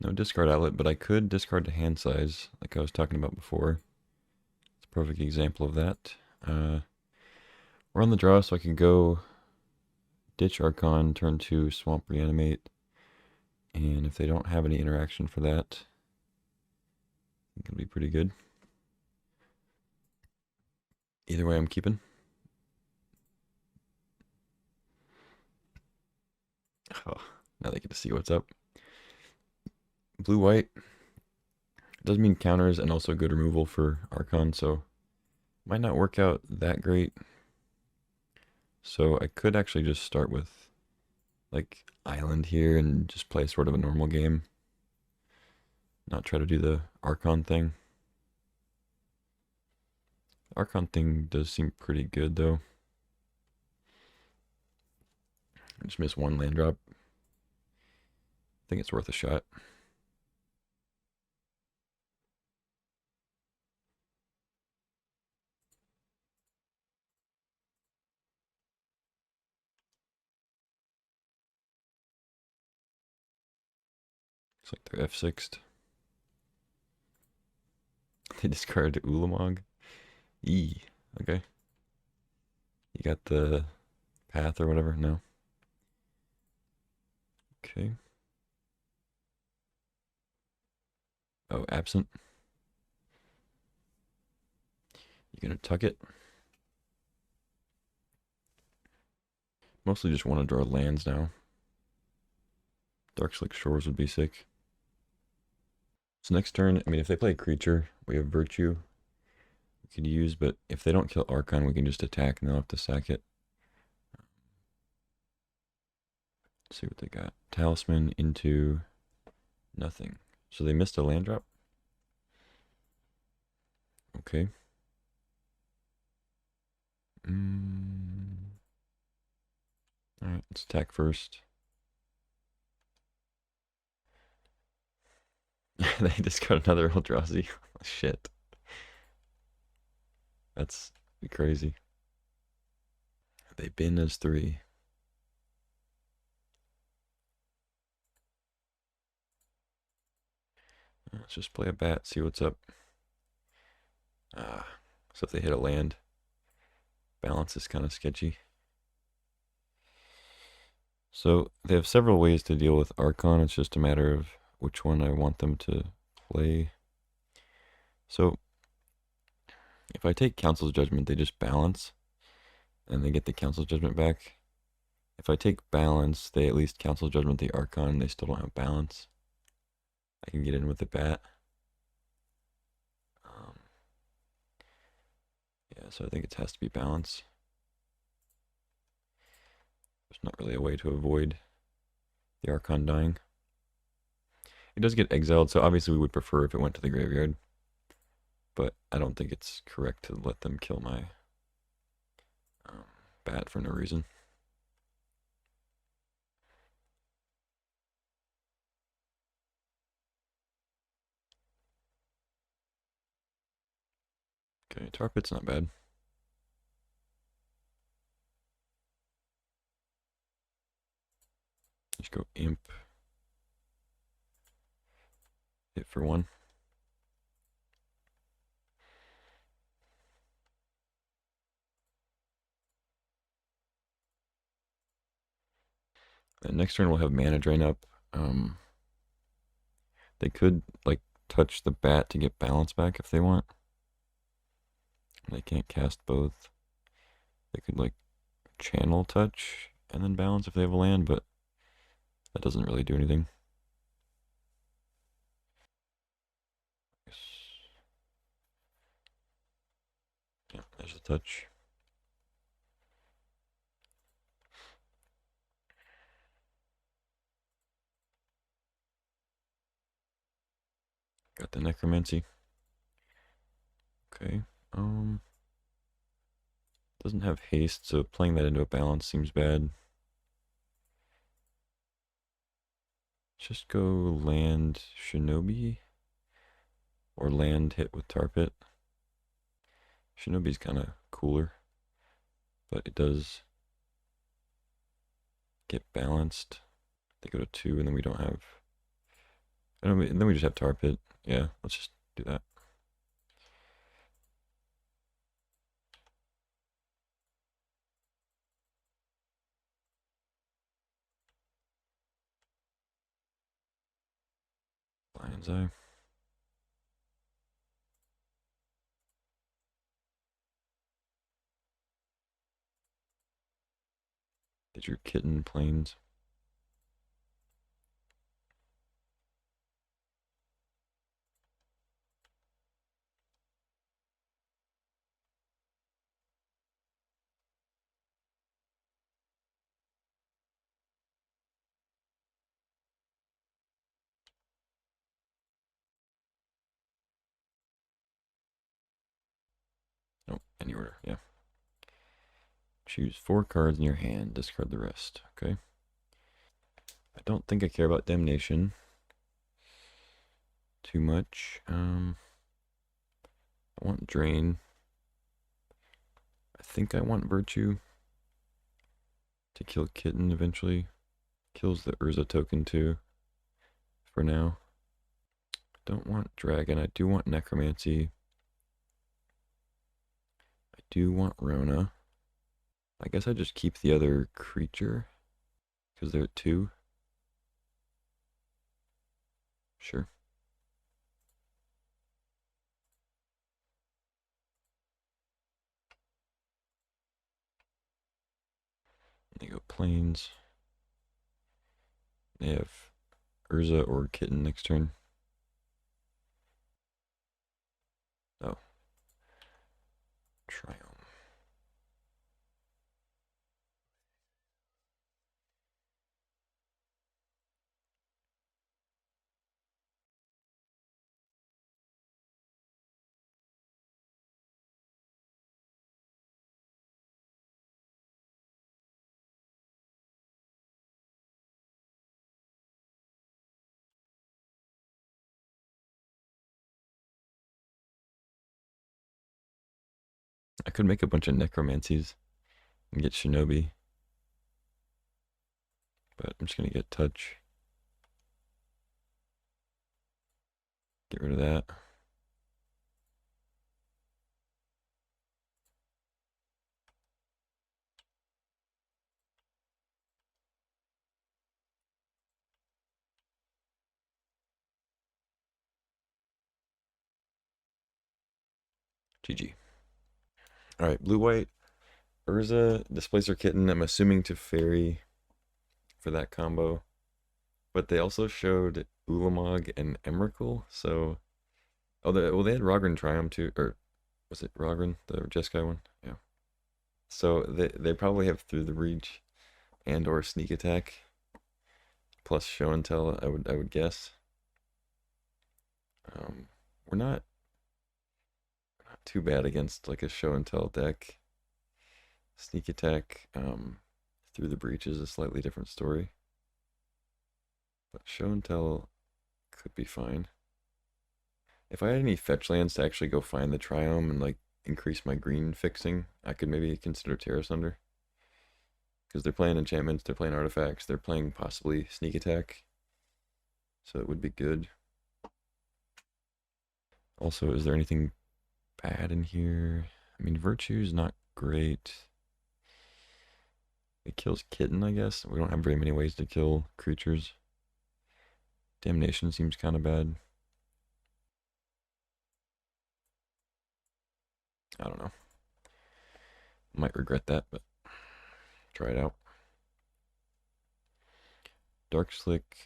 No discard outlet, but I could discard to hand size, like I was talking about before. It's a perfect example of that. We're on the draw, so I can go Ditch Archon, turn 2, Swamp Reanimate. And if they don't have any interaction for that, I think it'll be pretty good. Either way, I'm keeping. Oh, now they get to see what's up. Blue-white. Does mean counters and also good removal for Archon, so might not work out that great. So I could actually just start with like Island here and just play sort of a normal game. Not try to do the Archon thing. The Archon thing does seem pretty good though. I just missed one land drop. I think it's worth a shot. It's like they're F6'd. They discard Ulamog. Okay. You got the path or whatever? No. Okay. Oh, absent. You gonna tuck it? Mostly just want to draw lands now. Darkslick Shores would be sick. So next turn, I mean, if they play a creature, we have Virtue we could use, but if they don't kill Archon, we can just attack and they'll have to sack it. Let's see what they got. Talisman into nothing. So they missed a land drop? Okay. Alright, let's attack first. They just got another Eldrazi. Shit. That's crazy. They bin as 3. Let's just play a bat, see what's up. So if they hit a land, balance is kind of sketchy. So they have several ways to deal with Archon. It's just a matter of which one I want them to play. So if I take Council's Judgment, they just balance, and they get the Council's Judgment back. If I take balance, they at least Council Judgment the Archon, and they still don't have balance. I can get in with the bat. Yeah, so I think it has to be balance. There's not really a way to avoid the Archon dying. It does get exiled, so obviously we would prefer if it went to the graveyard. But I don't think it's correct to let them kill my bat for no reason. Okay, Tar Pit's not bad. Just go Imp. Hit for 1. And next turn we'll have Mana Drain up. They could, like, touch the bat to get balance back if they want. They can't cast both. They could, like, channel touch and then balance if they have a land, but that doesn't really do anything. Yeah, there's the touch. Got the Necromancy. Okay. Doesn't have haste, so playing that into a balance seems bad. Just go land Shinobi or land hit with Tar Pit. Shinobi's kind of cooler, but it does get balanced. They go to 2, and then we don't have. And then we just have Tar Pit. Yeah, let's just do that. Lion's Eye. Get your Kitten Plains. Nope, any order, yeah. Choose 4 cards in your hand, discard the rest, okay? I don't think I care about Damnation too much. I want Drain. I think I want Virtue to kill Kitten eventually. Kills the Urza token too, for now. Don't want Dragon. I do want Necromancy. I do want Rona. I guess I just keep the other creature, because they're at 2. Sure. They go Plains. They have Urza or Kitten next turn. Oh. Triumph. I could make a bunch of Necromancies and get Shinobi, but I'm just gonna get Touch. Get rid of that. GG. Alright, blue-white. Urza displays her kitten, I'm assuming to fairy for that combo. But they also showed Ulamog and Emrakul, so... Oh, they had Rogren Triumph too, or was it Rogren, the Jeskai one? Yeah. So they probably have Through the Breach and or Sneak Attack, plus Show and Tell, I would guess. We're not too bad against like a Show and Tell deck. Sneak Attack, Through the Breach is a slightly different story. But Show and Tell could be fine. If I had any fetch lands to actually go find the Triome and like increase my green fixing, I could maybe consider Terra Sunder. Because they're playing enchantments, they're playing artifacts, they're playing possibly Sneak Attack. So it would be good. Also, is there anything bad in here? I mean, Virtue's not great. It kills Kitten, I guess. We don't have very many ways to kill creatures. Damnation seems kind of bad. I don't know. Might regret that, but try it out. Dark Slick.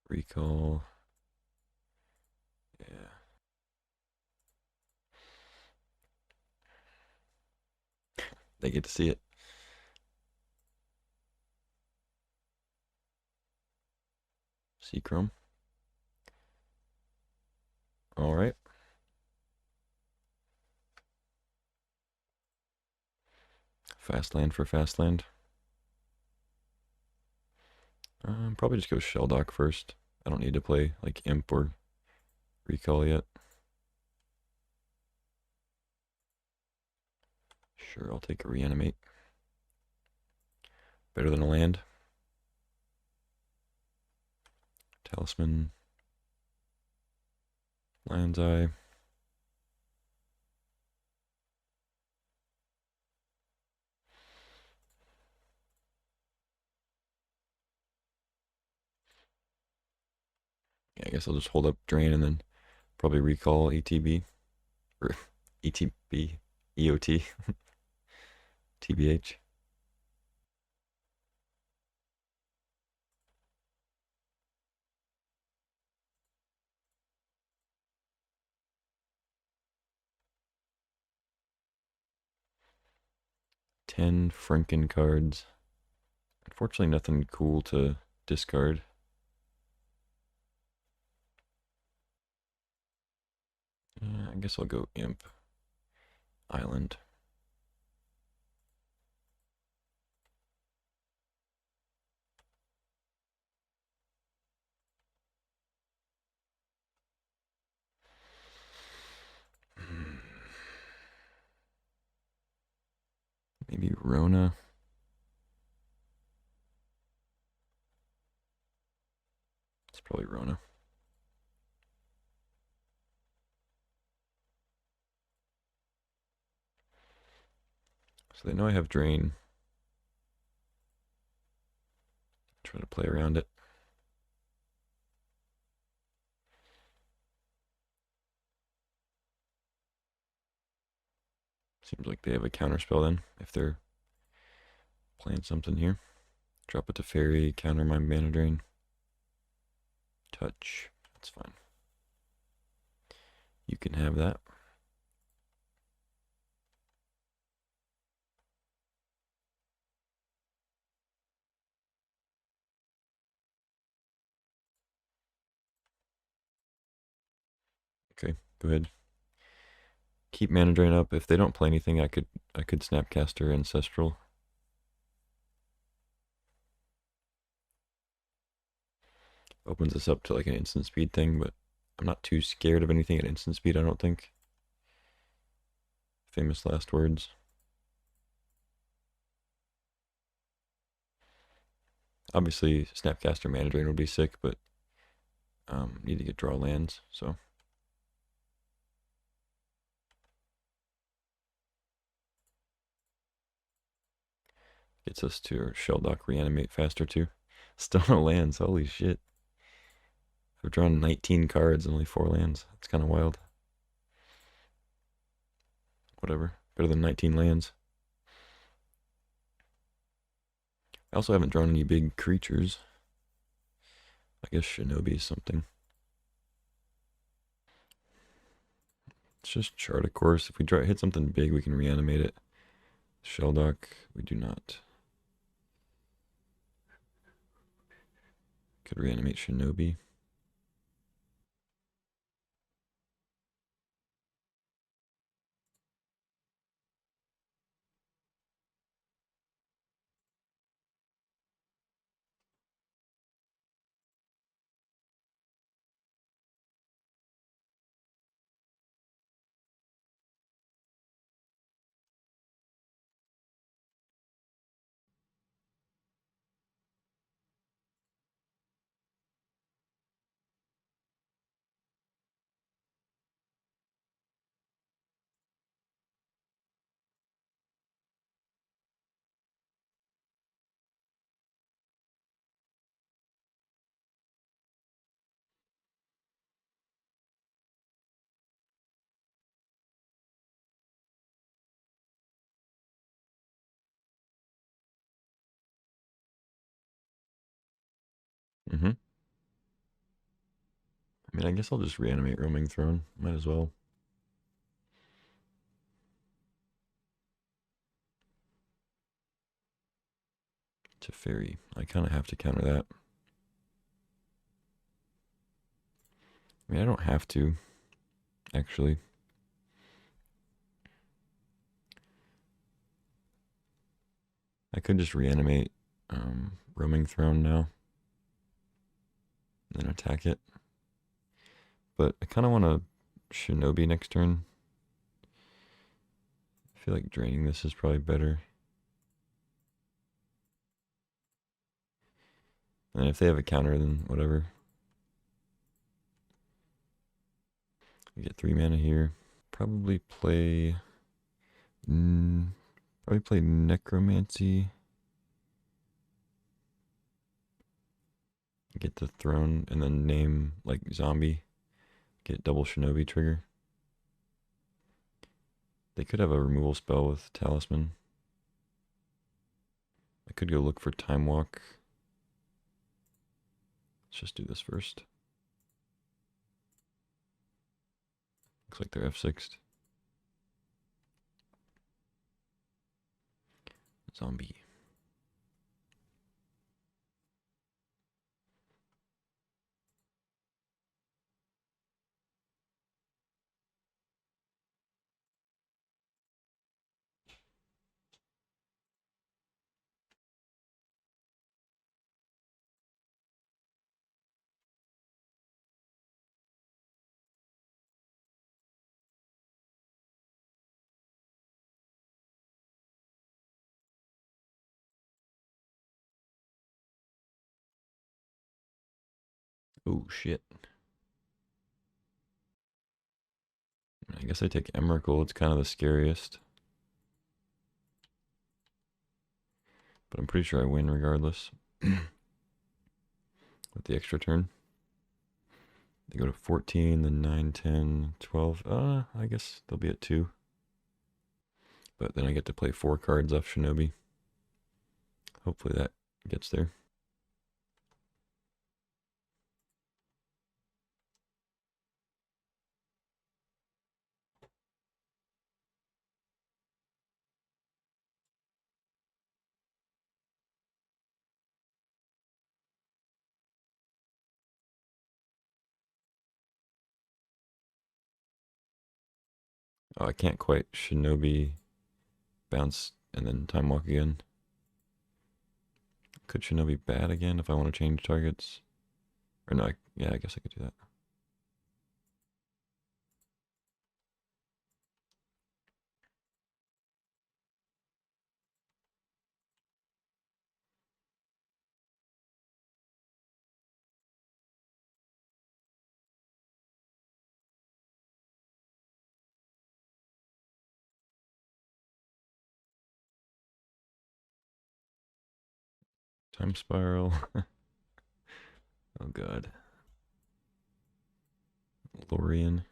Recall. Yeah. They get to see it. Seachrome. Alright. Fast land for fast land. Probably just go Shelldock first. I don't need to play like Imp or Recall yet. Sure, I'll take a Reanimate. Better than a land. Talisman. Lion's Eye. Yeah, I guess I'll just hold up Drain and then probably Recall ETB. Or ETB. EOT. TBH. Ten Franken cards. Unfortunately, nothing cool to discard. I guess I'll go Imp. Island. Maybe Rona. It's probably Rona. So they know I have Drain. Try to play around it. Seems like they have a counterspell then, if they're playing something here. Drop it to Fairy, counter my Mana Drain. Touch. That's fine. You can have that. Okay, go ahead. Keep Mana Drain up. If they don't play anything, I could Snapcaster Ancestral. Opens us up to like an instant speed thing, but I'm not too scared of anything at instant speed, I don't think. Famous last words. Obviously, Snapcaster Mana Drain would be sick, but need to get draw lands, so. Gets us to our Shell Dock Reanimate faster too. Still no lands, holy shit. I've drawn 19 cards and only 4 lands. That's kind of wild. Whatever, better than 19 lands. I also haven't drawn any big creatures. I guess Shinobi is something. It's just chart a course. If we hit something big, we can reanimate it. Shell Dock, we do not. Could reanimate Shinobi. Mm-hmm. I mean, I guess I'll just reanimate Roaming Throne. Might as well. Teferi. I kind of have to counter that. I mean, I don't have to, actually. I could just reanimate Roaming Throne now. And then attack it. But I kind of want to Shinobi next turn. I feel like draining this is probably better. And if they have a counter, then whatever. I get 3 mana here. Probably play... probably play Necromancy. Get the throne and then name like zombie. Get double Shinobi trigger. They could have a removal spell with Talisman. I could go look for Time Walk. Let's just do this first. Looks like they're F6'd. Zombie. Oh shit. I guess I take Emrakul. It's kind of the scariest. But I'm pretty sure I win regardless. With the extra turn. They go to 14, then 9, 10, 12. I guess they'll be at 2. But then I get to play 4 cards off Shinobi. Hopefully that gets there. Oh, I can't quite Shinobi bounce and then Time Walk again. Could Shinobi bad again if I want to change targets? Or no, yeah, I guess I could do that. Time spiral. Oh god. Lorian.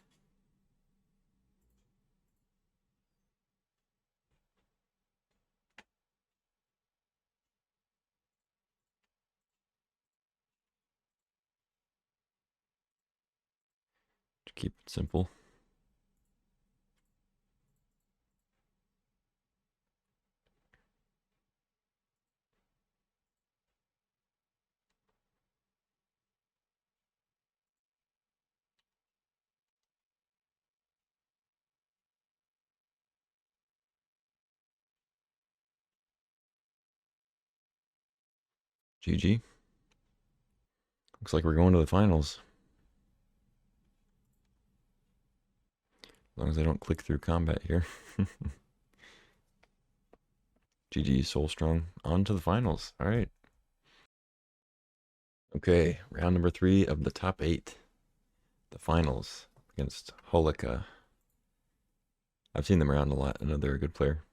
To keep it simple. GG. Looks like we're going to the finals. As long as I don't click through combat here. GG, Soul Strong. On to the finals. All right. Okay, round number 3 of the top 8. The finals against Holika. I've seen them around a lot. I know they're a good player.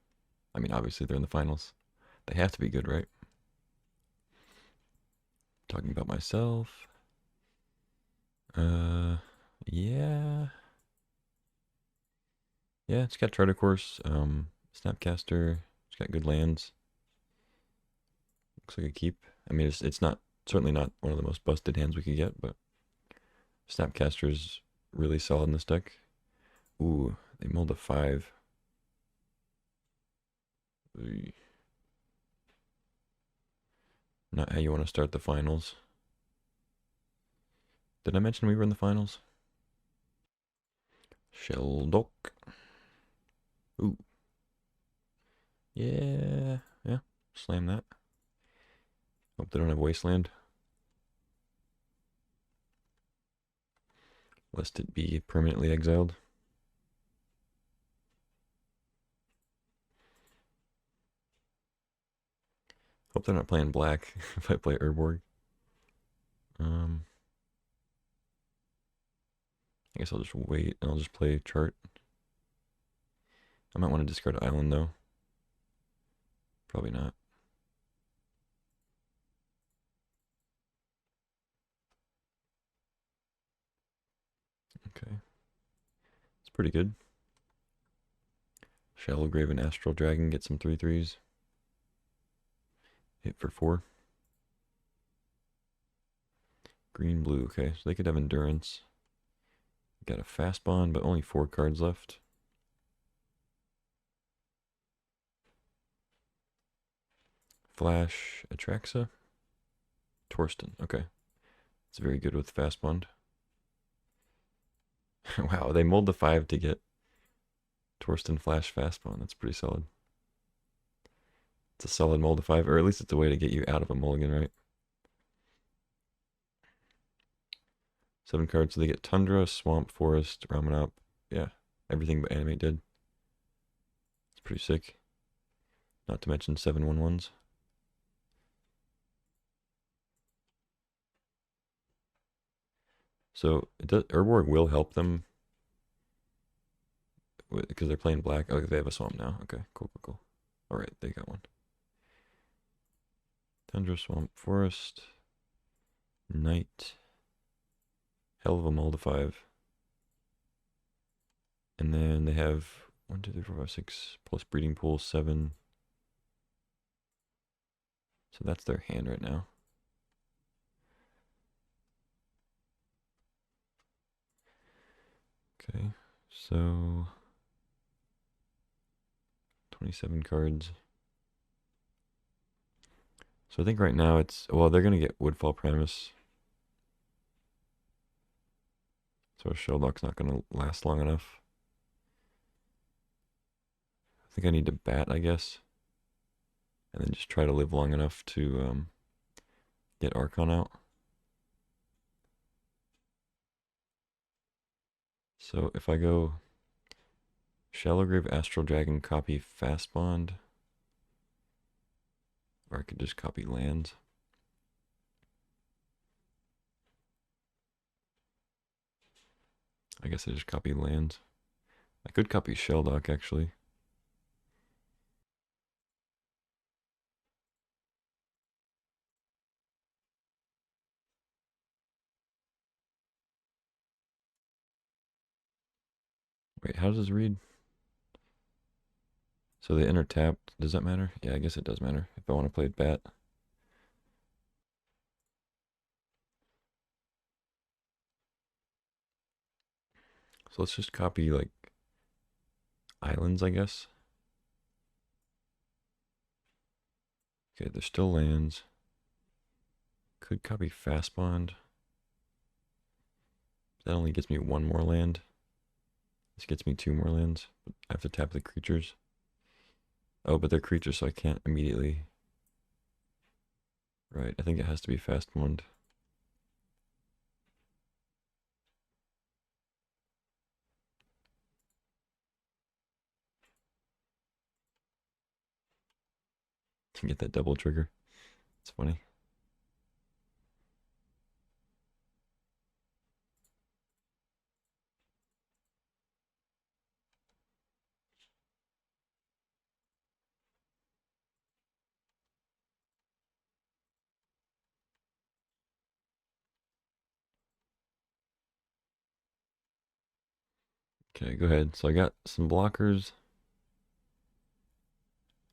I mean, obviously they're in the finals. They have to be good, right? Talking about myself. Yeah. Yeah, it's got Charter Course, Snapcaster. It's got good lands. Looks like a keep. I mean, it's not certainly not one of the most busted hands we could get, but Snapcaster is really solid in this deck. Ooh, they mulled a 5. Not how you want to start the finals. Did I mention we were in the finals? Sheldok. Ooh. Yeah. Yeah. Slam that. Hope they don't have Wasteland. Lest it be permanently exiled. Hope they're not playing black if I play Urborg. I guess I'll just wait and I'll just play chart. I might want to discard Island though. Probably not. Okay. It's pretty good. Shallow Grave and Astral Dragon get some 3/3s. Hit for 4. Green, blue. Okay, so they could have Endurance. Got a Fast Bond, but only 4 cards left. Flash, Atraxa. Torsten. Okay. It's very good with Fast Bond. Wow, they mulled the 5 to get Torsten Flash Fast Bond. That's pretty solid. It's a solid mull to 5, or at least it's a way to get you out of a mulligan, right? 7 cards, so they get Tundra, Swamp, Forest, Ramanop. Yeah, everything but Animate did. It's pretty sick. Not to mention 7/1/1s. So Urborg will help them because they're playing black. Oh, they have a swamp now. Okay, cool, cool, cool. All right, they got one. Tundra, Swamp, Forest, Knight. Hell of a mull to 5. And then they have 1, 2, 3, 4, 5, 6 plus Breeding Pool 7. So that's their hand right now. Okay, so 27 cards. So I think right now it's, well, they're going to get Woodfall Premise. So Sheldok's not going to last long enough. I think I need to bat, I guess. And then just try to live long enough to get Archon out. So if I go Shallowgrave, Astral Dragon, copy Fast Bond, or I could just copy lands. I guess I just copy lands. I could copy Sheldok actually. Wait, how does this read? So they enter tapped. Does that matter? Yeah, I guess it does matter if I want to play bat. So let's just copy like islands, I guess. Okay, there's still lands. Could copy fast bond. That only gets me one more land. This gets me two more lands. I have to tap the creatures. Oh, but they're creatures, so I can't immediately. Right, I think it has to be fast bond. To get that double trigger. It's funny. Okay, go ahead. So I got some blockers.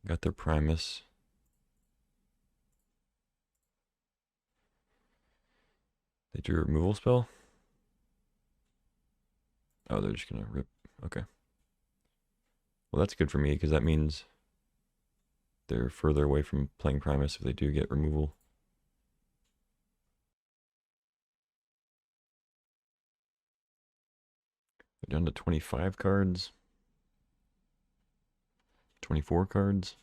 Got their Primus. They drew a removal spell. Oh, they're just gonna rip. Okay. Well, that's good for me because that means they're further away from playing Primus if they do get removal. They're down to 25 cards. 24 cards.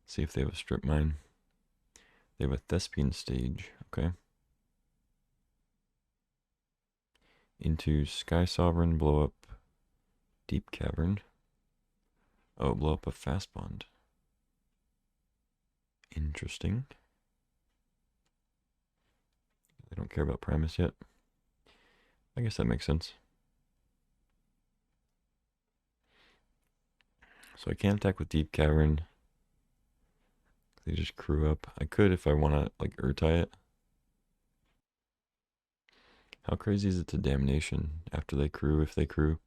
See if they have a strip mine. They have a Thespian stage. Okay. Into Sky Sovereign, blow up Deep Cavern. Oh, blow up a fast bond. Interesting. They don't care about Primus yet. I guess that makes sense. So I can't attack with Deep Cavern. They just crew up. I could if I want to like Urtai it. How crazy is it to Damnation after they crew, if they crew?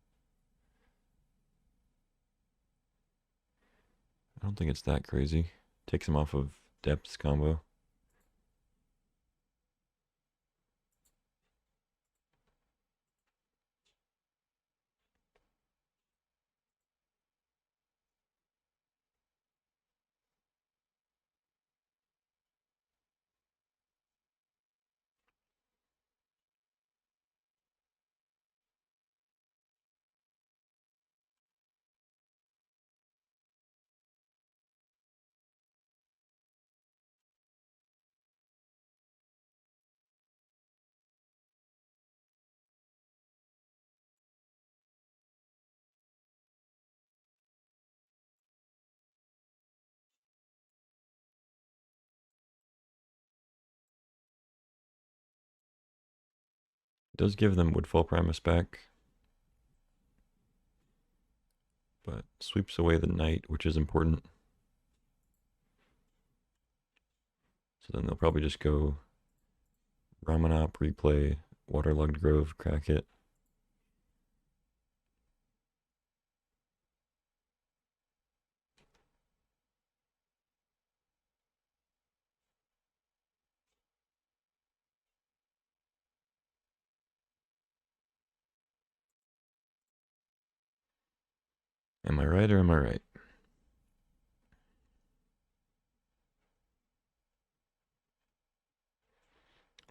I don't think it's that crazy. Takes him off of Depths combo. It does give them Woodfall Primus back, but sweeps away the Knight, which is important. So then they'll probably just go Ramanop, replay, Waterlogged Grove, crack it. Am I right or am I right?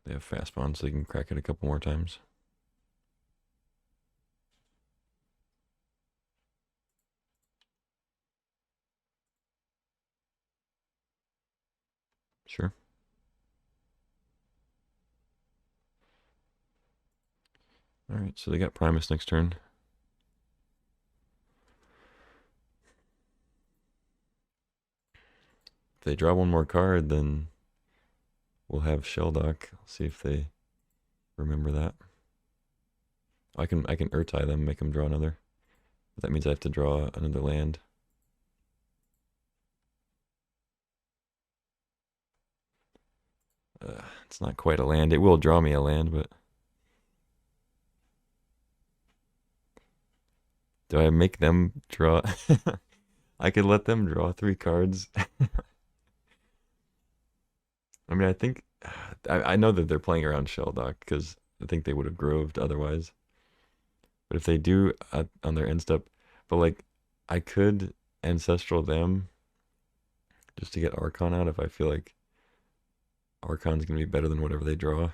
They have fast bonds, so they can crack it a couple more times. Sure. Alright, so they got Primus next turn. If they draw one more card, then we'll have Shelldock. See if they remember that. I can Urtai them, make them draw another. But that means I have to draw another land. It's not quite a land. It will draw me a land, but Do I make them draw? I could let them draw 3 cards. I mean, I think I know that they're playing around Shelldock because I think they would have groved otherwise. But if they do on their end step, but like I could ancestral them just to get Archon out if I feel like Archon's gonna be better than whatever they draw.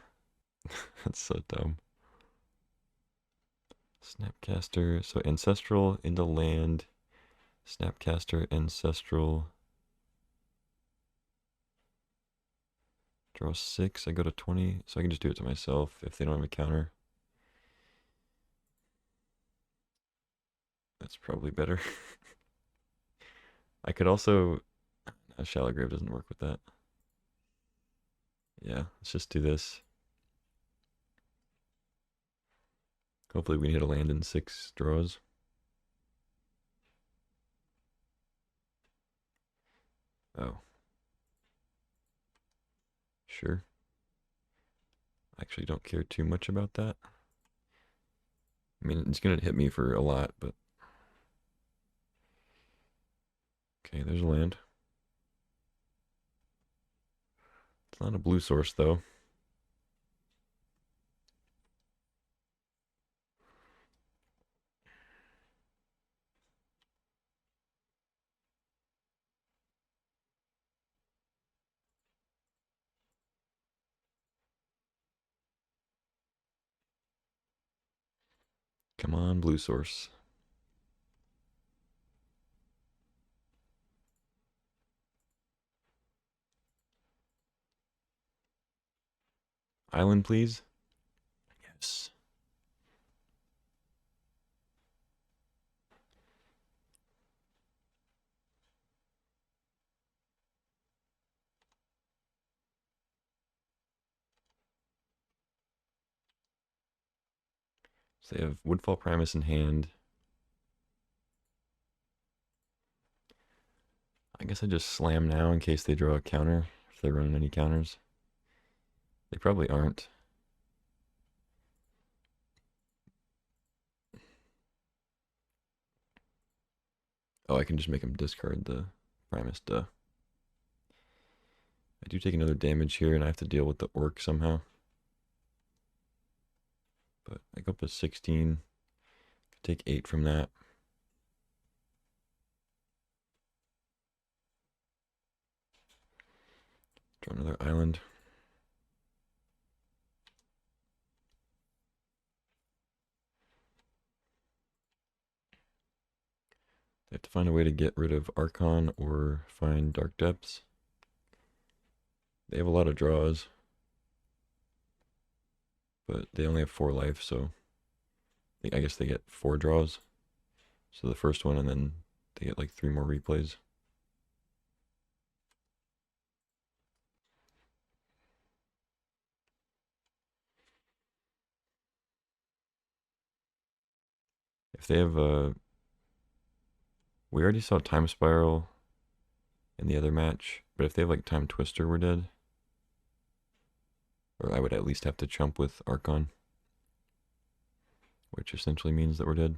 That's so dumb. Snapcaster, so ancestral into land, Snapcaster, ancestral, draw 6, I go to 20, so I can just do it to myself if they don't have a counter. That's probably better. I could also, a Shallow Grave doesn't work with that. Yeah, let's just do this. Hopefully we can hit a land in 6 draws. Oh. Sure. I actually don't care too much about that. I mean, it's going to hit me for a lot, but... Okay, there's a land. It's not a blue source, though. Come on, blue source. Island, please. Yes. So they have Woodfall Primus in hand. I guess I just slam now in case they draw a counter, if they're running any counters. They probably aren't. Oh, I can just make them discard the Primus, duh. I do take another damage here, and I have to deal with the Orc somehow. But I go up to 16. Take 8 from that. Draw another island. They have to find a way to get rid of Archon or find Dark Depths. They have a lot of draws, but they only have 4 life, so I guess they get 4 draws. So the first one, and then they get like 3 more replays. If they have a... We already saw Time Spiral in the other match, but if they have like Time Twister, we're dead. Or I would at least have to chump with Archon, which essentially means that we're dead.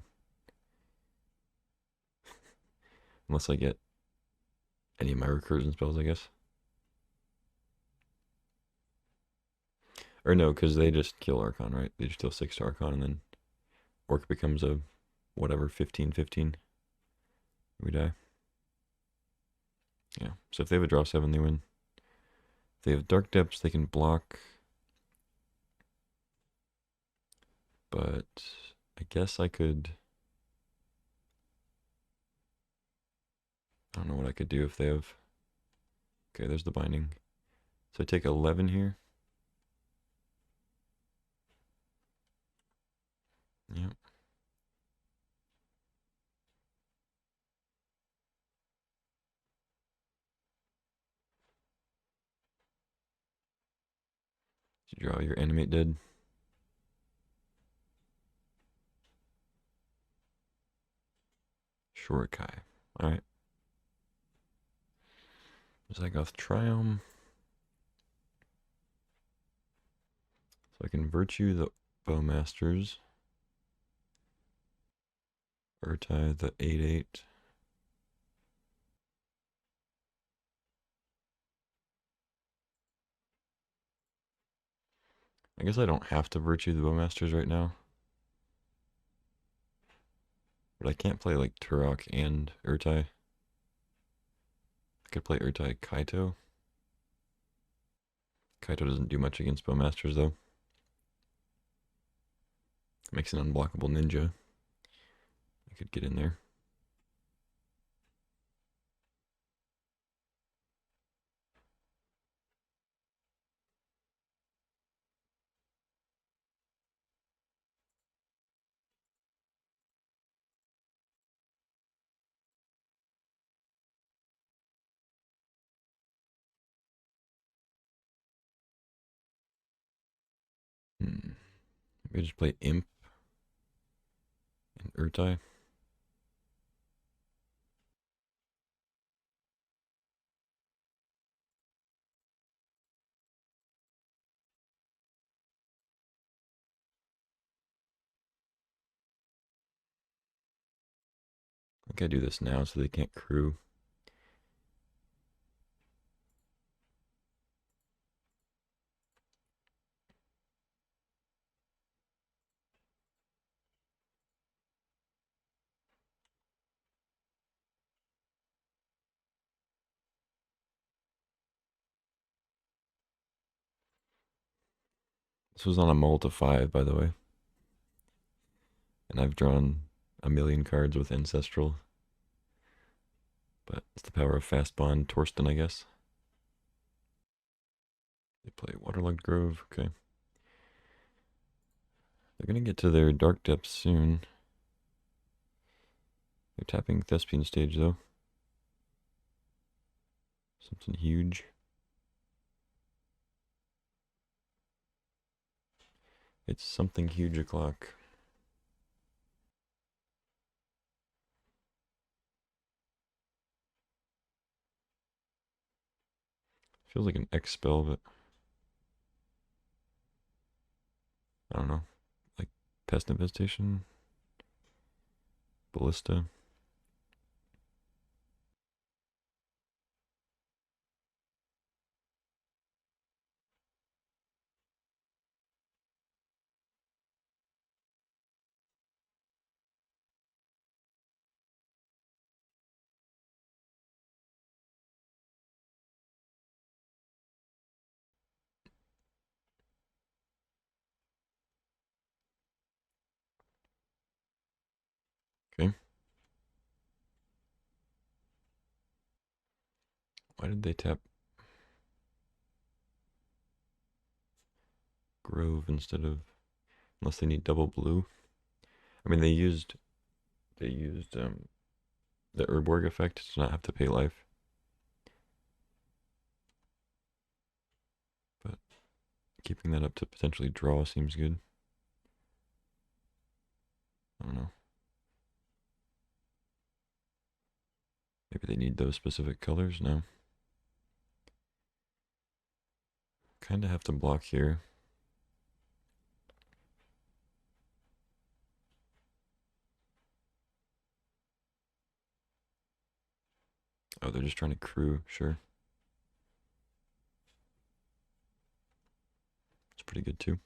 Unless I get any of my recursion spells, I guess. Or no, because they just kill Archon, right? They just deal 6 to Archon, and then Orc becomes a whatever, 15/15. We die. Yeah, so if they have a draw 7, they win. If they have Dark Depths, they can block. But I guess I could... I don't know what I could do if they have... Okay, there's the binding. So I take 11 here. Yep. You draw your animate dead. Shurikai. Alright. Zygoth Triumph. So I can Virtue the Bowmasters. Urtai, the 8/8. I guess I don't have to Virtue the Bowmasters right now. But I can't play like Turok and Urtai. I could play Urtai Kaito. Kaito doesn't do much against Bowmasters though. Makes an unblockable ninja. I could get in there. Maybe I just play Imp and Urtai. I think I do this now so they can't crew. This was on a mull to 5, by the way. And I've drawn a million cards with Ancestral. But it's the power of Fast Bond, Torsten, I guess. They play Waterlogged Grove, okay. They're gonna get to their Dark Depths soon. They're tapping Thespian Stage, though. Something huge. It's something huge o'clock. Feels like an X spell, but I don't know. Like Pest Infestation, Ballista. Okay. Why did they tap Grove instead of, unless they need double blue? I mean, they used the Urborg effect to not have to pay life. But keeping that up to potentially draw seems good. I don't know. Maybe they need those specific colors? No. Kind of have to block here. Oh, they're just trying to crew, sure. It's pretty good too.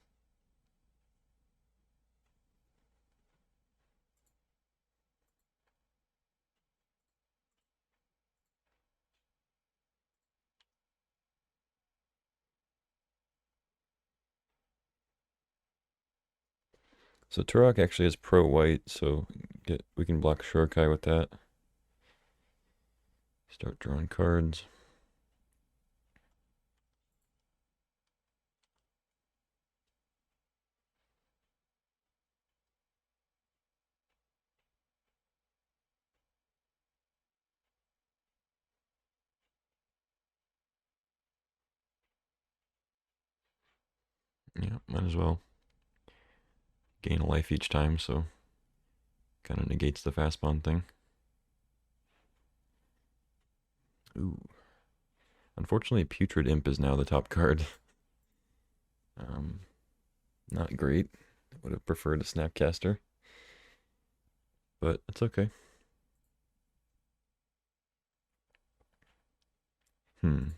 So Turok actually has pro white, so we can block Shurikai with that. Start drawing cards. Yeah, might as well. Gain a life each time, so kind of negates the fast bond thing. Ooh. Unfortunately, Putrid Imp is now the top card. Not great. Would have preferred a Snapcaster. but it's okay. Hmm.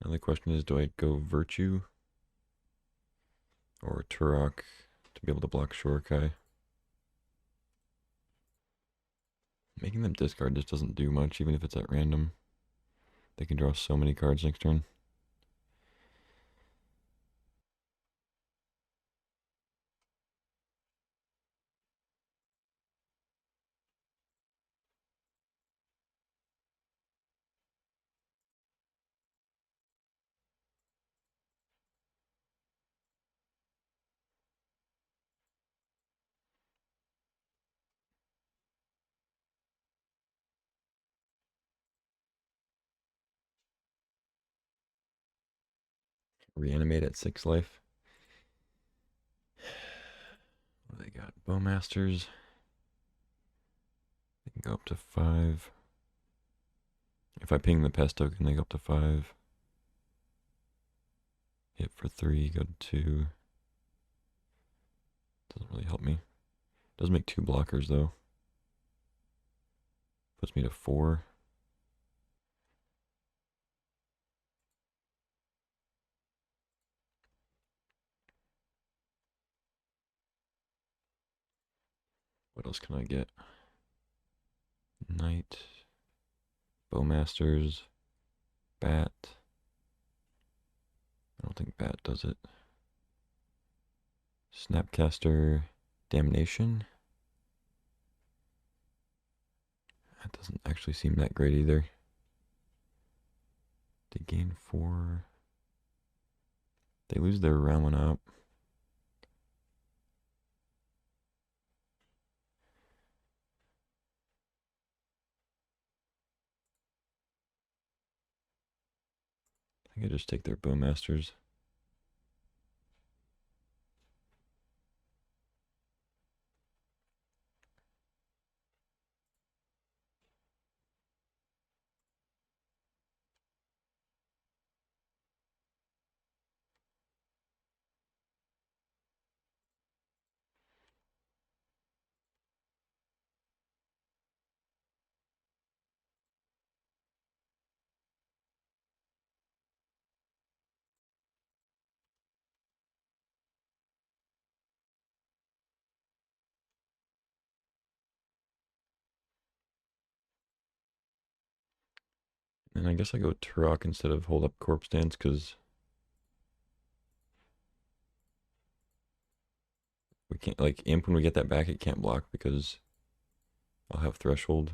Now the question is, do I go Virtue or Turok to be able to block Shurikai? Making them discard just doesn't do much, even if it's at random. They can draw so many cards next turn. Reanimate at 6 life. What do they got? Bowmasters. They can go up to 5. If I ping the pest token, they go up to 5. Hit for 3, go to 2. Doesn't really help me. Does make 2 blockers though. Puts me to 4. What else can I get? Knight. Bowmasters. Bat. I don't think Bat does it. Snapcaster. Damnation. That doesn't actually seem that great either. They gain 4. They lose their round one up. I think I just take their Bowmasters. And I guess I go Turok instead of hold up Corpse Dance because we can't, like, Imp, when we get that back, it can't block because I'll have Threshold.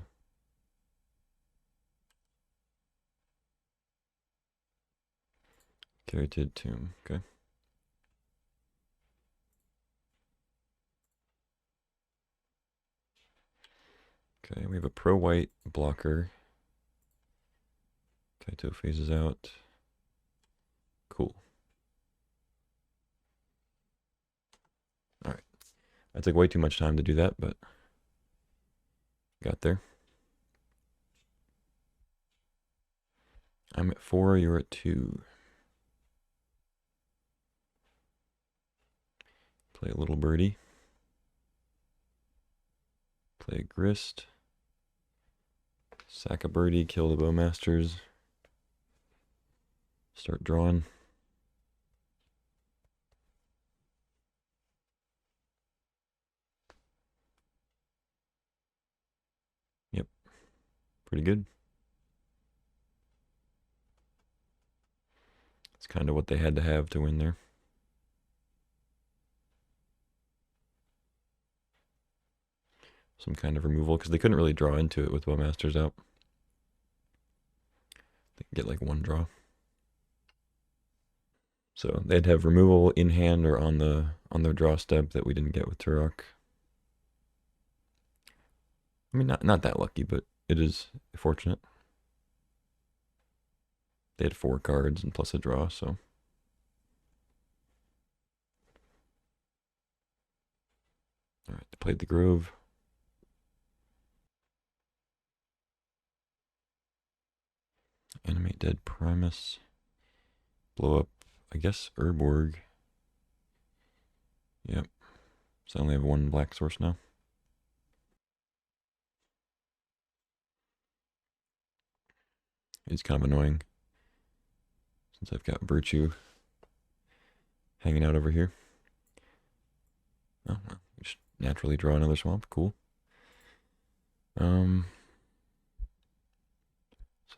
Carroted Tomb, okay. Okay, we have a pro-white blocker. Kaito phases out. Cool. Alright. That took way too much time to do that, but got there. I'm at 4, you're at 2. Play a little birdie. Play a grist. Sack a birdie, kill the Bowmasters. Start drawing. Yep. Pretty good. It's kind of what they had to have to win there. Some kind of removal, because they couldn't really draw into it with Bowmasters out. They can get like 1 draw. So they'd have removal in hand or on their draw step that we didn't get with Turok. I mean, not that lucky, but it is fortunate. They had 4 cards and plus a draw, so. Alright, they played the Grove. Animate Dead Primus. Blow up, I guess, Urborg. Yep. So I only have 1 black source now. It's kind of annoying since I've got Virtue hanging out over here. Oh, well, just naturally draw another swamp. Cool. So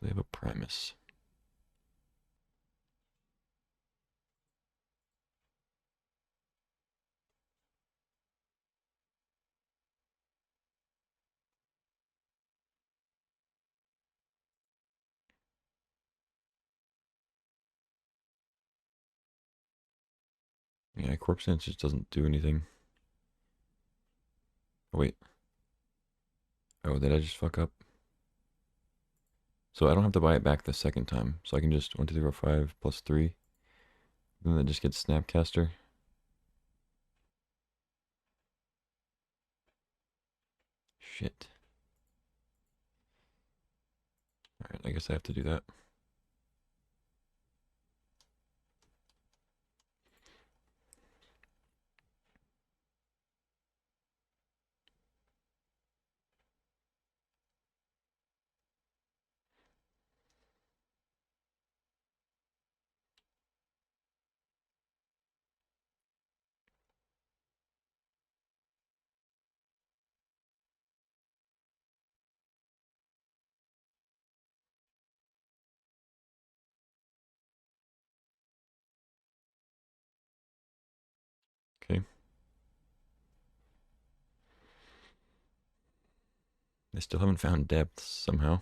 they have a Primus. Yeah, Corpse Dance just doesn't do anything. Oh, wait. Oh, did I just fuck up? So I don't have to buy it back the second time. So I can just 1, 2, 3, 4, 5 plus 3. Then that just gets Snapcaster. Shit. Alright, I guess I have to do that. Okay. I still haven't found depths somehow.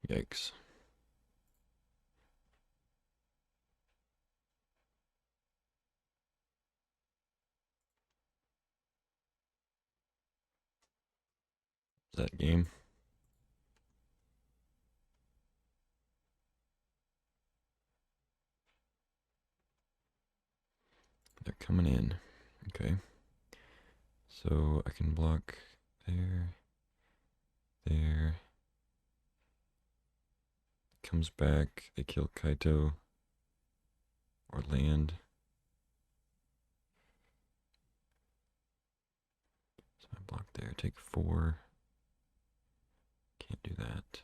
Yikes. Is that game? They're coming in. Okay. So I can block there. There. Comes back. They kill Kaito. Or land. So I block there. Take 4. Can't do that.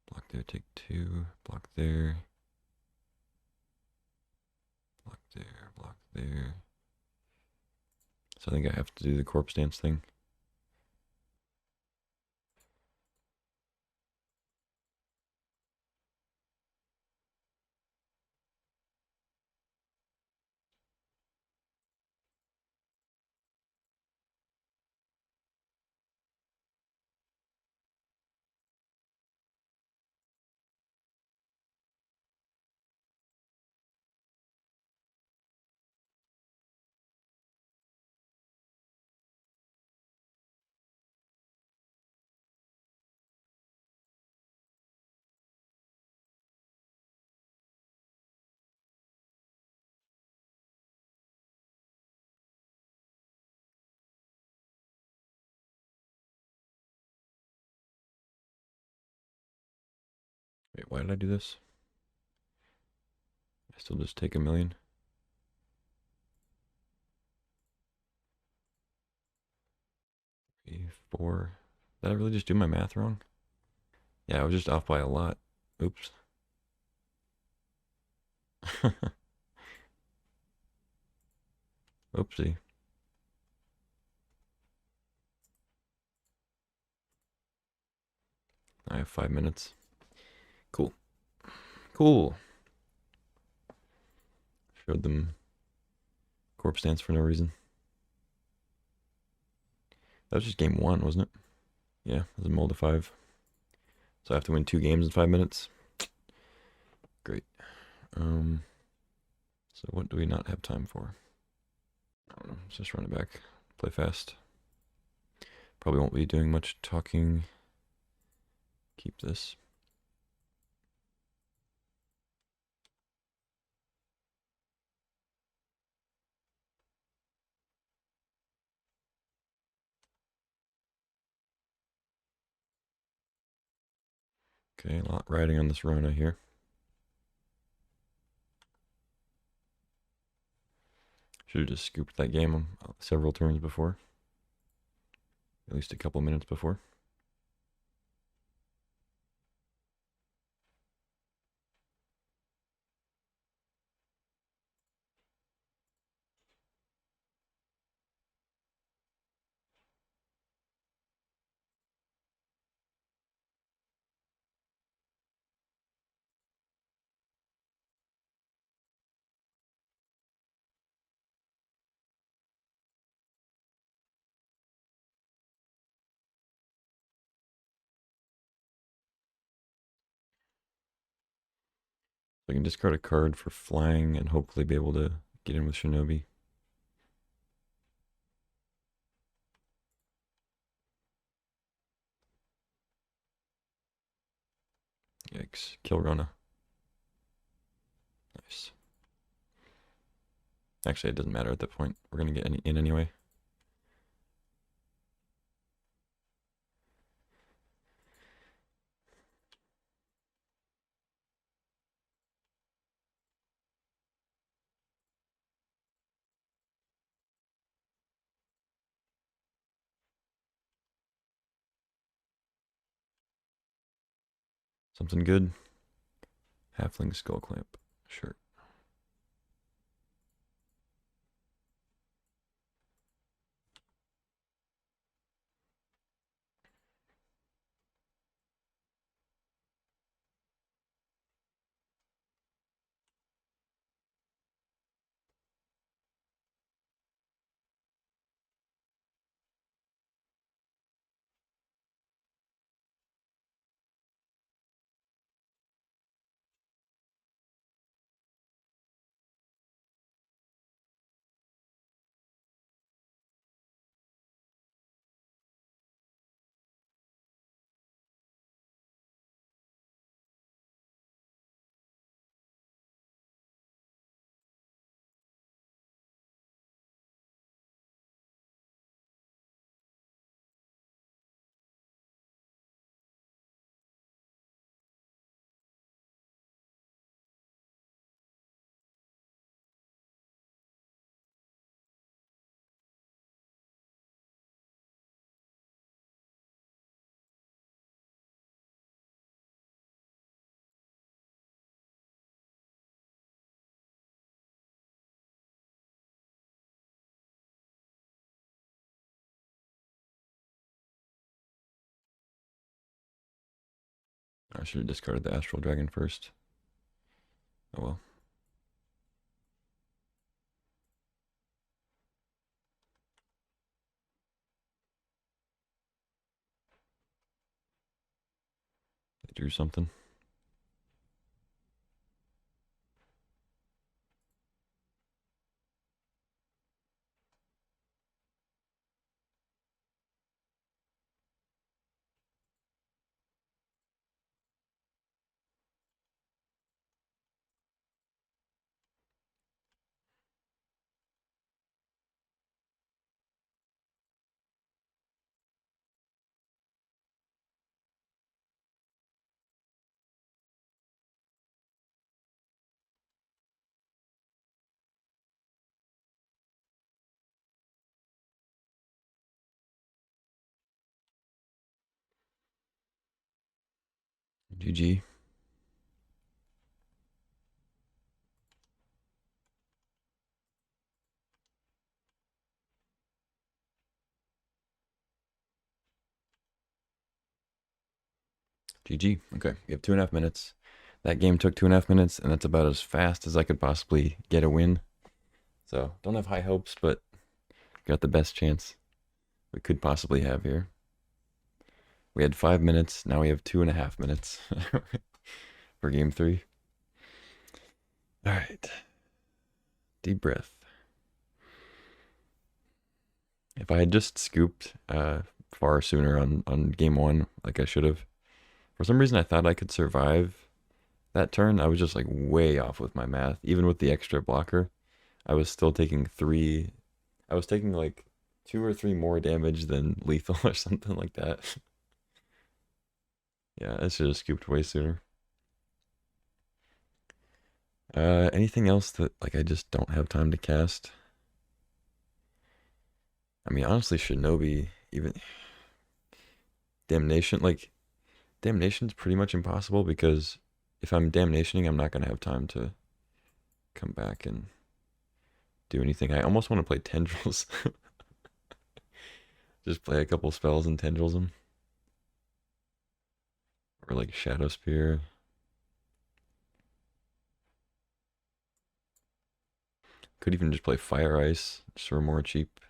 Block there. Take 2. Block there. Block there. Block there. So I think I have to do the Corpse Dance thing. Wait, why did I do this? I still just take 1,000,000. 3, 4. Did I really just do my math wrong? Yeah, I was just off by a lot. Oops. Oopsie. I have 5 minutes. Cool. Cool. Showed them Corpse Dance for no reason. That was just game 1, wasn't it? Yeah, it was a mold of 5. So I have to win 2 games in 5 minutes. Great. So what do we not have time for? I don't know. Let's just run it back. Play fast. Probably won't be doing much talking. Keep this. Okay, a lot riding on this Rona here. Should have just scooped that game several turns before. At least a couple minutes before. So I can discard a card for flying and hopefully be able to get in with Shinobi. Yikes. Kill Rona. Nice. Actually, it doesn't matter at that point. We're going to get in anyway. Something good. Halfling Skull Clamp. Sure. I should have discarded the Astral Dragon first. Oh well. I drew something. GG. GG. Okay, we have 2.5 minutes. That game took 2.5 minutes, and that's about as fast as I could possibly get a win. So, don't have high hopes, but got the best chance we could possibly have here. We had 5 minutes, now we have 2.5 minutes for game 3. All right. Deep breath. If I had just scooped far sooner on game 1, like I should have, for some reason I thought I could survive that turn. I was just like way off with my math. Even with the extra blocker, I was still taking I was taking like 2 or 3 more damage than lethal or something like that. Yeah, I should have scooped way sooner. Anything else that like I just don't have time to cast? I mean, honestly, Shinobi, even Damnation, like Damnation's pretty much impossible because if I'm Damnationing, I'm not gonna have time to come back and do anything. I almost want to play Tendrils. Just play a couple spells and Tendrils them. Or like Shadow Spear. Could even just play Fire Ice, just for more cheap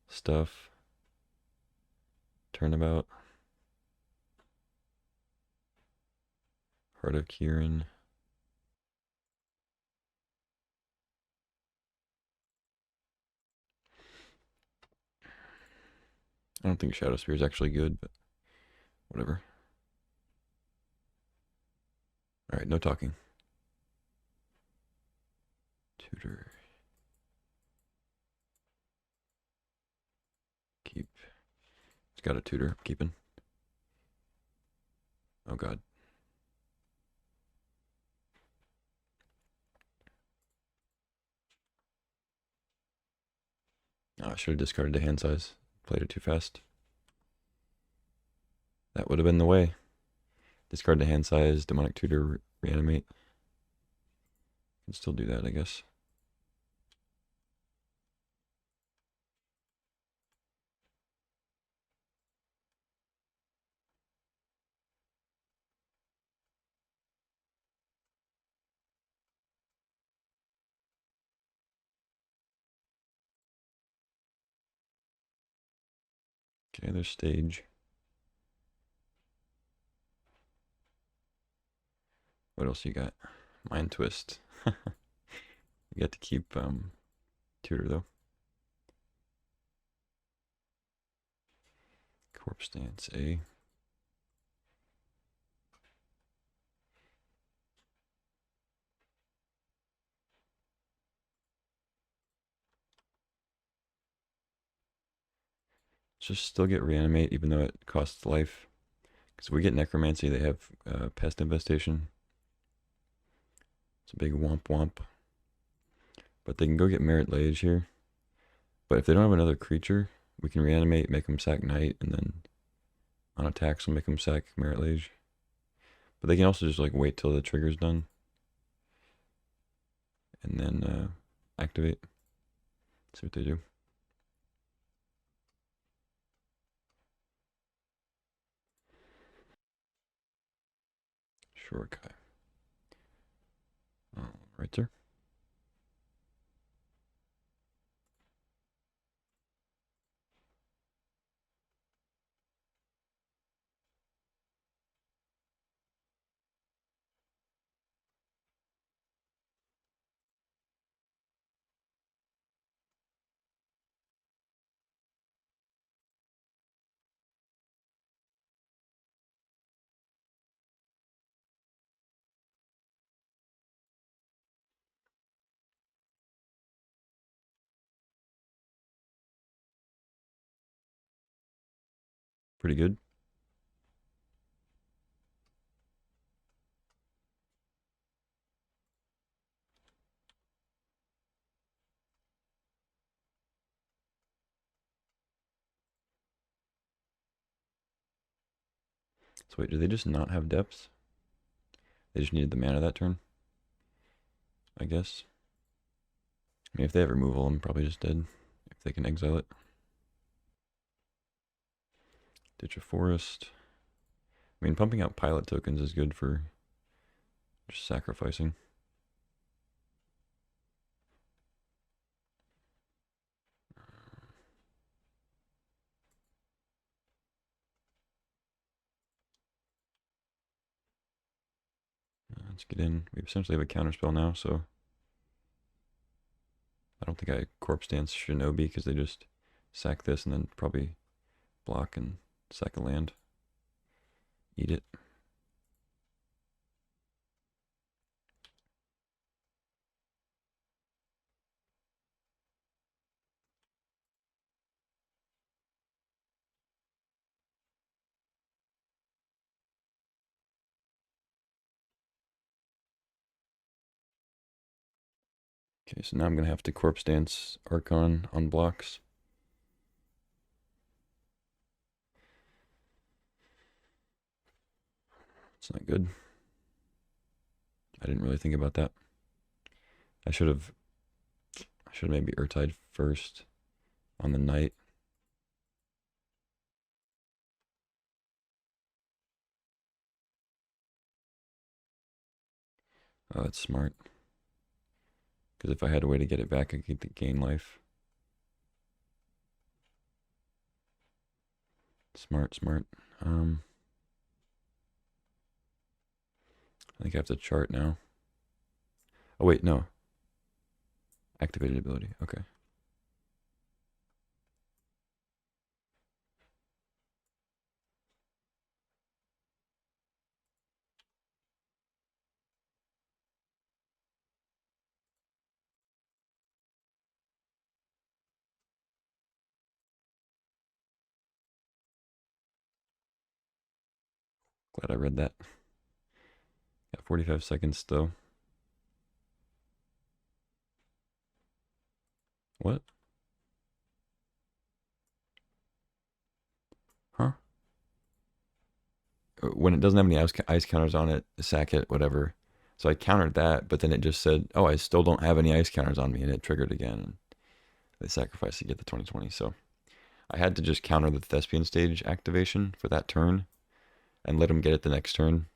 stuff. Turnabout. Heart of Kieran. I don't think Shadow Spear is actually good, but whatever. Alright, no talking. Tutor. Keep. It's got a tutor. I'm keeping. Oh god. Oh, I should have discarded the hand size. Played it too fast. That would have been the way. Discard the hand size, demonic tutor, reanimate. Can still do that, I guess. Okay, there's stage. What else you got? Mind twist. You got to keep tutor though. Corpse dance, A. Just still get reanimate even though it costs life. Because if we get necromancy, they have pest infestation. It's a big womp womp. But they can go get Merit Lage here. But if they don't have another creature, we can reanimate, make them sack Knight, and then on attacks we'll make them sack Merit Lage. But they can also just like wait till the trigger's done. And then activate. See what they do. Sure, Kai. Right there. Pretty good. So wait, do they just not have depth? They just needed the mana that turn, I guess. I mean, if they have removal, I'm probably just dead. If they can exile it. Ditch a forest. I mean, pumping out pilot tokens is good for just sacrificing. Let's get in. We essentially have a counterspell now, so I don't think I corpse dance Shinobi because they just sack this and then probably block and sack a land. Eat it. Okay, so now I'm going to have to Corpse Dance Archon on blocks. It's not good. I didn't really think about that. I should have maybe Urtide first on the night. Oh, that's smart. Because if I had a way to get it back, I could gain life. Smart, smart. I think I have to chart now. Oh, wait, no. Activated ability. Okay. Glad I read that. Got 45 seconds though. What? Huh? When it doesn't have any ice counters on it, sack it, whatever. So I countered that, but then it just said, oh, I still don't have any ice counters on me, and it triggered again. And they sacrificed to get the 2020. So I had to just counter the Thespian stage activation for that turn and let him get it the next turn.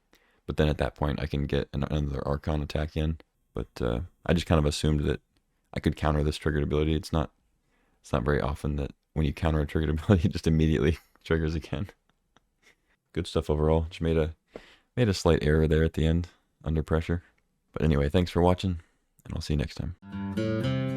But then at that point, I can get another Archon attack in. But I just kind of assumed that I could counter this triggered ability. It's not very often that when you counter a triggered ability, it just immediately triggers again. Good stuff overall. Just made a slight error there at the end under pressure. But anyway, thanks for watching, and I'll see you next time.